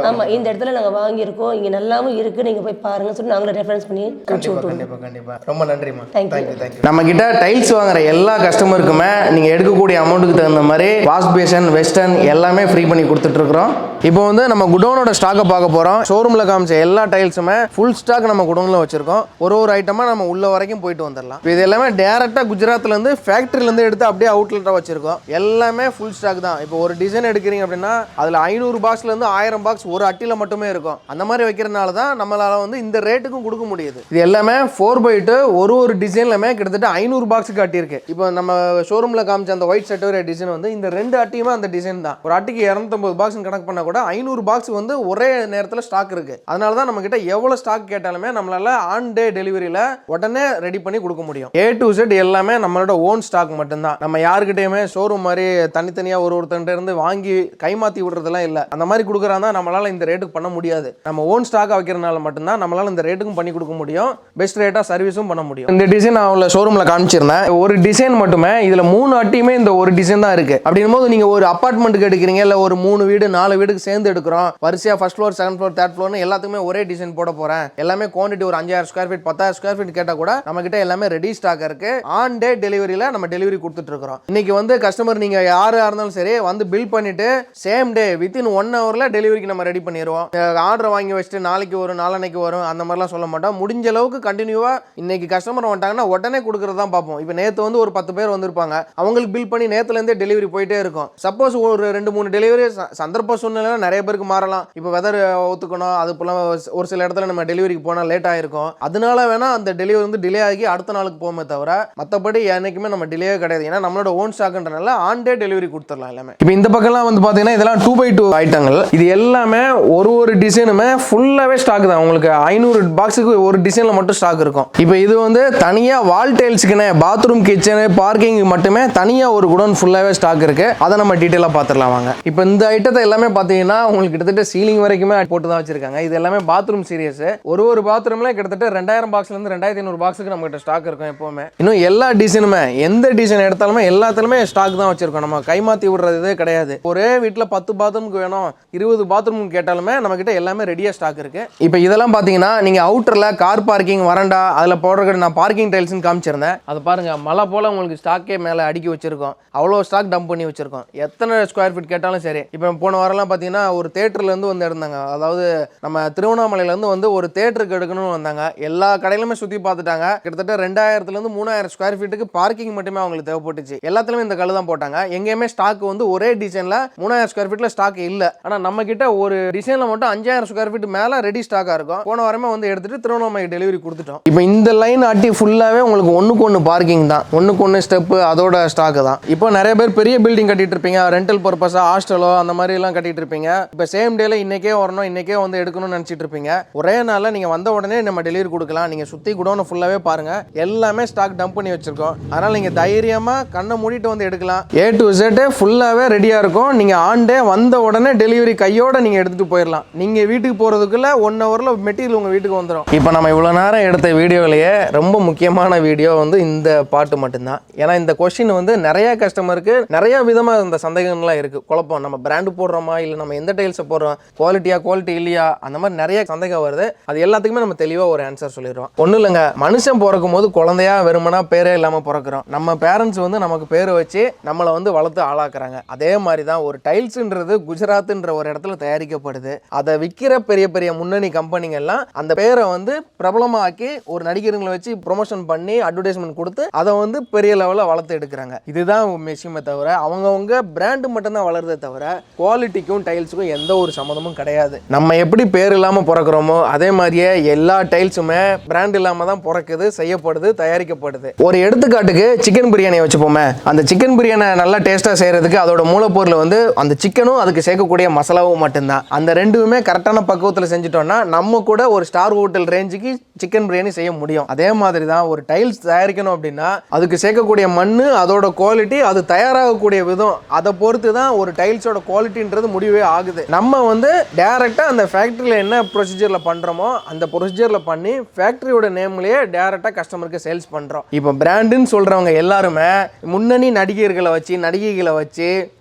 B: ஆமாம் இந்த இடத்துல நாங்கள் வாங்கியிருக்கோம், இங்கே நல்லாவும் இருக்குது, நீங்கள் போய் பாருங்கன்னு சொல்லி நாங்களும் ரெஃபரன்ஸ் பண்ணி
A: கண்டிப்பாக. ரொம்ப நன்றிம்மா.
B: தேங்க்யூ.
A: நம்ம கிட்ட டைல்ஸ் வாங்குற எல்லா கஸ்டமருக்குமே நீங்கள் எடுக்கக்கூடிய அமௌண்ட்டுக்கு தகுந்த மாதிரி வாஷ் பேஷன் வெஸ்டர்ன் எல்லாமே ஃப்ரீ பண்ணி கொடுத்துட்டு இருக்கிறோம். இப்போ வந்து நம்ம குடோனோட ஸ்டாக்கை பார்க்க போகிறோம். ஷோரூமில் காமிச்ச எல்லா டைல்ஸுமே ஃபுல் ஸ்டாக் நம்ம குடோனில் வச்சிருக்கோம். ஒரு ஐட்டமாக நம்ம உள்ள வரைக்கும் போயிட்டு வந்துடலாம். இது எல்லாமே டேரெக்டாக குஜராத்லேருந்து ஃபேக்ட்ரிலேருந்து எடுத்து அப்படியே அவுட்லெட்டாக வச்சிருக்கோம். எல்லாமே ஃபுல் ஸ்டாக் தான். இப்போ ஒரு டிசைன் எடுக்கிறீங்க அப்படின்னா அதில் 500 பாக்ஸ்லேருந்து 1000 பாக்ஸ் ஒரு அட்டியில் மட்டுமே இருக்கும். அந்த மாதிரி வைக்கிறதுனால தான் நம்மளால வந்து இந்த ரேட்டுக்கும் கொடுக்க முடியுது. இது எல்லாமே 4x2 ஒரு டிசைன்லமே கிட்டத்தட்ட 500 பாக்ஸுக்கு அட்டி இருக்கு. இப்போ நம்ம ஷோரூமில் காமிச்ச அந்த ஒயிட் செட்டோரிய டிசைன் வந்து இந்த 2 அட்டியுமே அந்த டிசைன் தான். ஒரு அட்டிக்கு 250 பாக்ஸ் கணக்கு பண்ணா கூட 500 பாக்ஸ் வந்து ஒரே நேரத்தில் ஸ்டாக் இருக்கு. அதனால தான் நம்ம கிட்ட எவ்வளவு ஸ்டாக் கேட்டாலுமே நம்மளால ஆன் டே டெலிவரியில உடனே ரெடி பண்ணி கொடுக்க முடியும். A to Z எல்லாமே நம்மளோட ஓன் ஸ்டாக் மட்டும்தான். நம்ம யாருக்கிட்டையுமே ஷோரூம் மாதிரி தனித்தனியா ஒருத்தன்ட்ட இருந்து வாங்கி கைமாத்தி விடுறதெல்லாம் இல்லை. அந்த மாதிரி கொடுக்குறாங்க நம்மளால இந்த ரேட்டுக்கு பண்ண முடியாது. நம்ம ஓன் ஸ்டாக் வைக்கிறதுனால மட்டும்தான் நம்மளால இந்த ரேட்டுக்கும் பண்ணி கொடுக்க முடியும். பெஸ்ட் ரேட்டா சர்வீஸும் பண்ண முடியும். இந்த டிசைன் நான் உள்ள ஷோரூம்ல காமிச்சிருந்தேன். ஒரு டிசைன் மட்டுமே இதுல 3 அட்டியுமே இந்த ஒரு டிசைன் தான் இருக்கு. அப்படின்னும் போது நீங்க ஒரு அபார்ட்மெண்ட்டுக்கு எடுக்கிறீங்க, இல்ல ஒரு 3 வீடு 4 வீடுக்கு சேர்ந்து எடுக்கிறோம், வரிசையா first floor second floor third ஃப்ளோர்னு எல்லாத்துக்குமே ஒரே டிசைன் போட போறேன், எல்லாமே குவான்டிட்டி ஒரு 5000 ஸ்கொயர் ஃபீட் 10,000 ஸ்கொயர் ஃபீட் கேட்டா கூட நம்ம கிட்ட எல்லாமே ரெடி ஸ்டாக் இருக்கு. ஆன் டே டெலிவரியில நம்ம டெலிவரி கொடுத்துட்டு இருக்கிறோம். இன்னைக்கு வந்து கஸ்டமர் நீங்க யாரா இருந்தாலும் சரி வந்து பில் பண்ணிட்டு சேம் டே வித்தின் 1 ஹவர்ல டெலிவரிக்கு நம்ம ரெடி பண்ணிடுவோம். ஆர்டர் வாங்கி வச்சுட்டு நாளைக்கு வரும் நாளைக்கு வரும் அந்த மாதிரிலாம் சொல்ல மாட்டோம். முடிஞ்ச அளவுக்கு கண்டினியூவா இன்னைக்கு கஸ்டமர் வந்துட்டாங்கன்னா உடனே கொடுக்கறது தான் பார்ப்போம். இப்போ நேற்று வந்து ஒரு 10 பேர் வந்திருப்பாங்க, அவங்களுக்கு பில் பண்ணி நேற்றுலேருந்தே டெலிவரி போயிட்டே இருக்கும். சப்போஸ் ஒரு 2-3 டெலிவரி சந்தர்ப்ப சூழ்நிலை நிறைய பேருக்கு மாறலாம். இப்போ வெதர் ஒத்துக்கணும், அது போல ஒரு சில இடத்துல நம்ம டெலிவரிக்கு போனால் லேட் ஆயிருக்கும். அதனால வேணா அந்த டெலிவரி வந்து டிலே ஆகி அடுத்த நாளுக்கு போகுமே தவிர மற்றபடி என்னைக்குமே நம்ம டிலே கிடையாது. ஏன்னா நம்மளோட ஓன் ஸ்டாக்ன்றனால ஆன் டே டெலிவரி கொடுத்துடலாம் எல்லாமே. இப்போ இந்த பக்கம்லாம் வந்து பார்த்தீங்கன்னா இதெல்லாம் 2x2 ஐட்டங்கள். இது எல்லாமே ஒரு டிசைனுமே ஃபுல்லாகவே ஸ்டாக் தான். உங்களுக்கு 500 பாக்ஸுக்கு ஒரு டிசைனில் மட்டும் ஸ்டாக் இருக்கும். இப்போ இது வந்து தனியாக வால் டைல்ஸுக்குன்னு பாத்ரூம் கிச்சனு பார்க்கிங் மட்டுமே தனியாக ஒரு குடோன் ஃபுல்லாகவே ஸ்டாக் இருக்கு. அதை நம்ம டீட்டெயிலாக பார்த்துடலாம் வாங்க. இப்போ இந்த ஐட்டத்தை எல்லாமே பார்த்தீங்கன்னா உங்களுக்கு கிட்டத்தட்ட சீலிங் வரைக்குமே போட்டு தான் வச்சிருக்காங்க. இது எல்லாமே பாத்ரூம் சீரியஸ். ஒரு பாத்ரூம்ல கிட்டத்தட்ட 2000 பாக்ஸ்லேருந்து 2500 பாக்ஸுக்கு நம்ம கிட்ட ஸ்டாக் இருக்கும் எப்பவுமே. இன்னும் எல்லா டிசைனுமே எந்த டிசைன் எடுத்தாலுமே எல்லாத்துலயுமே ஸ்டாக் தான் வச்சிருக்கோம். நம்ம கைமாத்தி விடுறதே கிடையாது. ஒரே வீட்டில் 10 பாத்ரூமுக்கு வேணும் 20 பாத்ரூம் கேட்டாலுமே நம்ம கிட்ட எல்லாமே ரெடியா ஸ்டாக் இருக்கு. இப்போ இதெல்லாம் பார்த்தீங்கன்னா நீங்க அவுட்டர்ல கார் பார்க்கிங் வரண்டா அதில் போடுற நான் பார்க்கிங் டைல்ஸ்னு காமிச்சிருந்தேன். அதை பாருங்க மழை போல உங்களுக்கு ஸ்டாக்கே மேலே அடுக்கி வச்சிருக்கோம். அவ்வளோ ஸ்டாக் டம்ப் பண்ணி வச்சிருக்கோம். எத்தனை ஸ்கொயர் ஃபீட் கேட்டாலும் சரி. இப்போ போன வாரம்லாம் பார்த்தீங்கன்னா ஒரு தேட்டர்லேருந்து வந்து இருந்தாங்க. அதாவது நம்ம திருவண்ணாமலையிலேருந்து வந்து ஒரு தேட்டருக்கு எடுக்கணும்னு வந்தாங்க. எல்லா கடையிலுமே சுற்றி பார்த்துட்டாங்க. கிட்டத்தட்ட 2000-3000 ஸ்கொயர் ஃபீட்டுக்கு பார்க்கிங் மட்டுமே அவங்களுக்கு தேவைப்பட்டுச்சு. எல்லாத்துலையுமே இந்த கல் தான் போட்டாங்க. எங்கேயுமே ஸ்டாக் வந்து ஒரே டிசைனில் 3000 ஸ்கொயர் ஃபீட்டில் ஸ்டாக் இல்லை. ஆனால் நம்ம கிட்ட ஒரு ஒரு டிசைனில் மட்டும் 5000 ஸ்கொயர் ஃபீட் மேலே ரெடி ஸ்டாக்காக இருக்கும். போன வாரமே வந்து எடுத்துட்டு திருவண்ணாமலை டெலிவரி கொடுத்துட்டோம். இப்போ இந்த லைன் ஆட்டி ஃபுல்லாகவே உங்களுக்கு ஒன்றுக்கு ஒன்று பார்க்கிங் தான், ஒன்றுக்கு ஒன்று ஸ்டெப்பு அதோட ஸ்டாக்கு தான். இப்போ நிறைய பேர் பெரிய பில்டிங் கட்டிட்டு இருப்பீங்க, ரெண்டல் பர்பஸாக ஹாஸ்டலோ அந்த மாதிரிலாம் கட்டிட்டு இருப்பீங்க. இப்போ சேம் டேல இன்னைக்கே வரணும், இன்னைக்கே வந்து எடுக்கணும்னு நினச்சிட்டு இருப்பீங்க. ஒரே நாளில் நீங்கள் வந்த உடனே நம்ம டெலிவரி கொடுக்கலாம். நீங்கள் சுற்றி குடோனை ஃபுல்லாகவே பாருங்கள், எல்லாமே ஸ்டாக் டம்ப் பண்ணி வச்சிருக்கோம். அதனால் நீங்கள் தைரியமாக கண்ணை மூடிட்டு வந்து எடுக்கலாம். A to Z ஃபுல்லாகவே ரெடியாக இருக்கும். நீங்கள் ஆன் டே வந்த உடனே டெலிவரி கையோட நீங்கள் எடுத்துகிட்டு போயிடலாம். நீங்கள் வீட்டுக்கு போகிறதுக்குள்ள 1 ஹவரில் மெட்டீரியல் உங்கள் வீட்டுக்கு வந்துடும். இப்போ நம்ம இவ்வளோ நேரம் எடுத்த வீடியோவிலேயே ரொம்ப முக்கியமான வீடியோ வந்து இந்த பாட்டு மட்டும்தான். ஏன்னா இந்த கொஸ்டின் வந்து நிறைய கஸ்டமருக்கு நிறைய விதமாக இந்த சந்தேகங்கள்லாம் இருக்குது, குழப்பம். நம்ம பிராண்டு போடுறோமா இல்லை நம்ம எந்த டைல்ஸை போடுறோம், குவாலிட்டி இல்லையா, அந்த மாதிரி நிறைய சந்தேகம் வருது. அது எல்லாத்துக்குமே நம்ம தெளிவாக ஒரு ஆன்சர் சொல்லிடுவோம். ஒன்றும் இல்லைங்க, மனுஷன் பிறக்கும் போது குழந்தையா வெறுமனா பேரே இல்லாமல் பிறக்கிறோம். நம்ம பேரண்ட்ஸ் வந்து நமக்கு பேர் வச்சு நம்மளை வந்து வளர்த்து ஆளாக்குறாங்க. அதே மாதிரி தான் ஒரு டைல்ஸுன்றது குஜராத்ன்ற ஒரு இடத்துல தயாரிக்கப்படுது. அதை விற்கிற பெரிய பெரிய முன்னணி கம்பெனிங்கெல்லாம் அந்த பேரை வந்து பிரபலமாக்கி ஒரு நடிகர்களை வச்சு ப்ரொமோஷன் பண்ணி அட்வர்டைஸ்மெண்ட் கொடுத்து அதை வந்து பெரிய லெவலில் வளர்த்து எடுக்கிறாங்க. இதுதான் விஷயமே தவிர அவங்கவுங்க பிராண்டு மட்டும்தான் வளருதே தவிர குவாலிட்டிக்கும் டைல்ஸுக்கும் எந்த ஒரு சம்மந்தமும் கிடையாது. நம்ம எப்படி பேர் இல்லாமல் பிறக்கிறோமோ அதே மாதிரியே எல்லா டைல்ஸுமே பிராண்ட் இல்லாமல் தான் பிறக்குது, செய்யப்படுது, தயாரிக்கப்படுது. ஒரு எடுத்துக்காட்டுக்கு சிக்கன் பிரியாணி வச்சுப்போமே, அந்த சிக்கன் பிரியாணி நல்லா டேஸ்ட்டாக செய்கிறதுக்கு அதோட மூலப்பொருள் வந்து அந்த சிக்கனும் அதுக்கு சேர்க்கக்கூடிய மசாலாவும் மட்டும்தான். அந்த ரெண்டுமே கரெக்டான பக்குவத்தில் செஞ்சுட்டோம்னா நம்ம கூட ஒரு ஸ்டார் ஹோட்டல் ரேஞ்சுக்கு சிக்கன் பிரியாணி செய்ய முடியும். அதே மாதிரி தான் ஒரு டைல்ஸ் தயாரிக்கணும் அப்படின்னா அதுக்கு சேர்க்கக்கூடிய மண், அதோட குவாலிட்டி, அது தயாராகக்கூடிய விதம், அதை பொறுத்து தான் ஒரு டைல்ஸோட குவாலிட்டின்றது முடிவே ஆகுது. நம்ம வந்து டைரெக்டாக அந்த ஃபேக்ட்ரியில் என்ன ப்ரொசீஜரில் பண்ணுறோமோ அந்த ப்ரொசீஜரில் பண்ணி ஃபேக்ட்ரியோட நேம்லேயே டைரெக்டாக கஸ்டமருக்கு சேல்ஸ் பண்ணுறோம். இப்போ பிராண்டுன்னு சொல்கிறவங்க எல்லாருமே முன்னணி நடிகர்களை வச்சு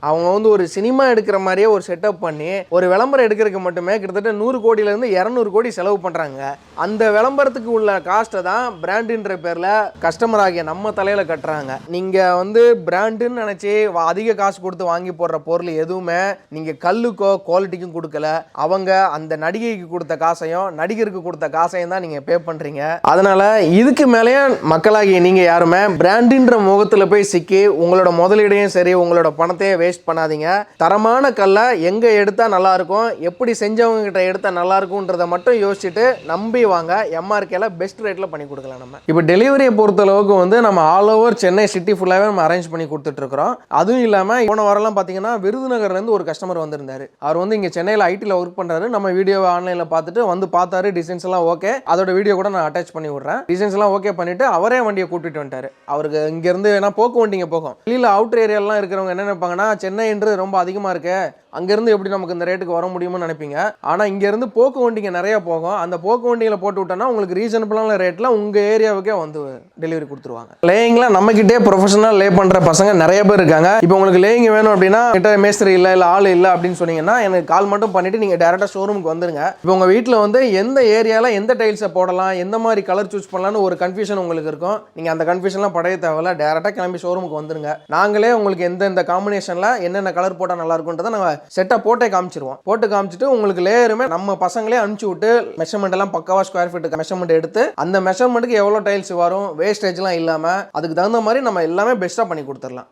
A: அவங்க வந்து ஒரு சினிமா எடுக்கிற மாதிரியே ஒரு செட்டப் பண்ணி ஒரு விளம்பரம் எடுக்கிறதுக்கு மட்டுமே கிட்டத்தட்ட 100 கோடியிலேருந்து 200 கோடி செலவு பண்ணுறாங்க. அந்த விளம்பரத்துக்கு உள்ள காஸ்ட்டை தான் பிராண்டுன்ற பேரில் கஸ்டமர் ஆகிய நம்ம தலையில் கட்டுறாங்க. நீங்கள் வந்து பிராண்டுன்னு நினச்சி அதிக காசு கொடுத்து வாங்கி போடுற பொருள் எதுவுமே நீங்கள் கல்லுக்கோ குவாலிட்டிக்கும் கொடுக்கல. அவங்க அந்த நடிகைக்கு கொடுத்த காசையும் நடிகருக்கு கொடுத்த காசையும் தான் நீங்கள் பே பண்ணுறீங்க. அதனால் இதுக்கு மேலேயே மக்களாகிய நீங்கள் யாருமே பிராண்டுன்ற முகத்தில் போய் சிக்கி உங்களோட முதலீடையும் சரி உங்களோட பணத்தையும் வேஸ்ட் பண்ணாதீங்க. தரமான கல்லை எங்கே எடுத்தால் நல்லாயிருக்கும், எப்படி செஞ்சவங்க கிட்ட எடுத்தால் நல்லா இருக்கும்ன்றதை மட்டும் யோசிச்சுட்டு நம்பி வாங்க. MRKல பெஸ்ட் ரேட்டில் பண்ணி கொடுக்கலாம். நம்ம இப்போ டெலிவரியை பொறுத்தளவுக்கு வந்து நம்ம ஆல் ஓவர் சென்னை சிட்டி ஃபுல்லாகவே நம்ம அரேஞ்ச் பண்ணி கொடுத்துட்ருக்குறோம். அதுவும் இல்லாமல் போன வாரம்லாம் பார்த்தீங்கன்னா விருதுநகர்லேருந்து ஒரு கஸ்டமர் வந்திருந்தார். அவர் வந்து இங்கே சென்னையில் ஐடியில் ஒர்க் பண்ணுறாரு. நம்ம வீடியோவை ஆன்லைனில் பார்த்துட்டு வந்து பார்த்தாரு, டிசைன்ஸ் எல்லாம் ஓகே, அதோட வீடியோ கூட நான் அட்டாச் பண்ணி விட்றேன். டிசைன்ஸ் எல்லாம் ஓகே பண்ணிவிட்டு அவரே வண்டியை கூட்டிகிட்டு வந்துட்டார். அவருக்கு இங்கேருந்து ஏன்னா போக்கு வண்டிங்க போகும். வெளியில் அவுட்டர் ஏரியாலாம் இருக்கிறவங்க என்ன நினைப்பாங்கன்னா சென்னைன்றது ரொம்ப அதிகமாக இருக்கு, அங்கேருந்து எப்படி நமக்கு இந்த ரேட்டுக்கு வர முடியும்னு நினைப்பீங்க. ஆனால் இங்கேருந்து போக்கு வண்டிங்க நிறையா போகும். அந்த போக்கு வண்டியில் போட்டு விட்டோன்னா உங்களுக்கு ரீசனபிளான ரேட்டில் உங்கள் ஏரியாவுக்கே வந்து டெலிவரி கொடுத்துருவாங்க. லேயிங்லாம் நம்மக்கிட்டே ப்ரொஃபஷனல் லே பண்ணுற பசங்க நிறைய பேர் இருக்காங்க. இப்போ உங்களுக்கு லேயிங் வேணும் அப்படின்னா கிட்ட மேஸ்திரி இல்லை ஆள் இல்லை அப்படின்னு சொன்னீங்கன்னா எனக்கு கால் மட்டும் பண்ணிவிட்டு நீங்கள் டேரெக்டாக ஷோரூமுக்கு வந்துருங்க. இப்போ உங்கள் வீட்டில் வந்து எந்த ஏரியாவில் எந்த டைல்ஸை போடலாம், எந்த மாதிரி கலர் சூஸ் பண்ணலான்னு ஒரு கன்ஃபியூஷன் உங்களுக்கு இருக்கும். நீங்கள் அந்த கன்ஃபியூஷன்லாம் படைய தேவையில்ல, டேரெக்டாக கிளம்பி ஷோரூமுக்கு வந்துருங்க. நாங்களே உங்களுக்கு எந்த காம்பினேஷனில் என்னென்ன கலர் போட்டால் நல்லா இருக்குன்றதை நாங்கள் செட்டாக போட்டே காமிச்சிருவோம். போட்டு காமிச்சிட்டு உங்களுக்கு லேயருமே நம்ம பசங்களே அனுப்பிச்சு விட்டு மெஷர்மெண்ட் எல்லாம் பக்காவா ஸ்கொயர் ஃபீட்டுக்கு மெஷர்மெண்ட் எடுத்து அந்த மெஷர்மெண்ட்டுக்கு எவ்வளோ டைல்ஸ் வரும், வேஸ்டேஜ்லாம் இல்லாமல் அதுக்கு தகுந்த மாதிரி நம்ம எல்லாமே பெஸ்ட்டாக பண்ணி கொடுத்துடலாம்.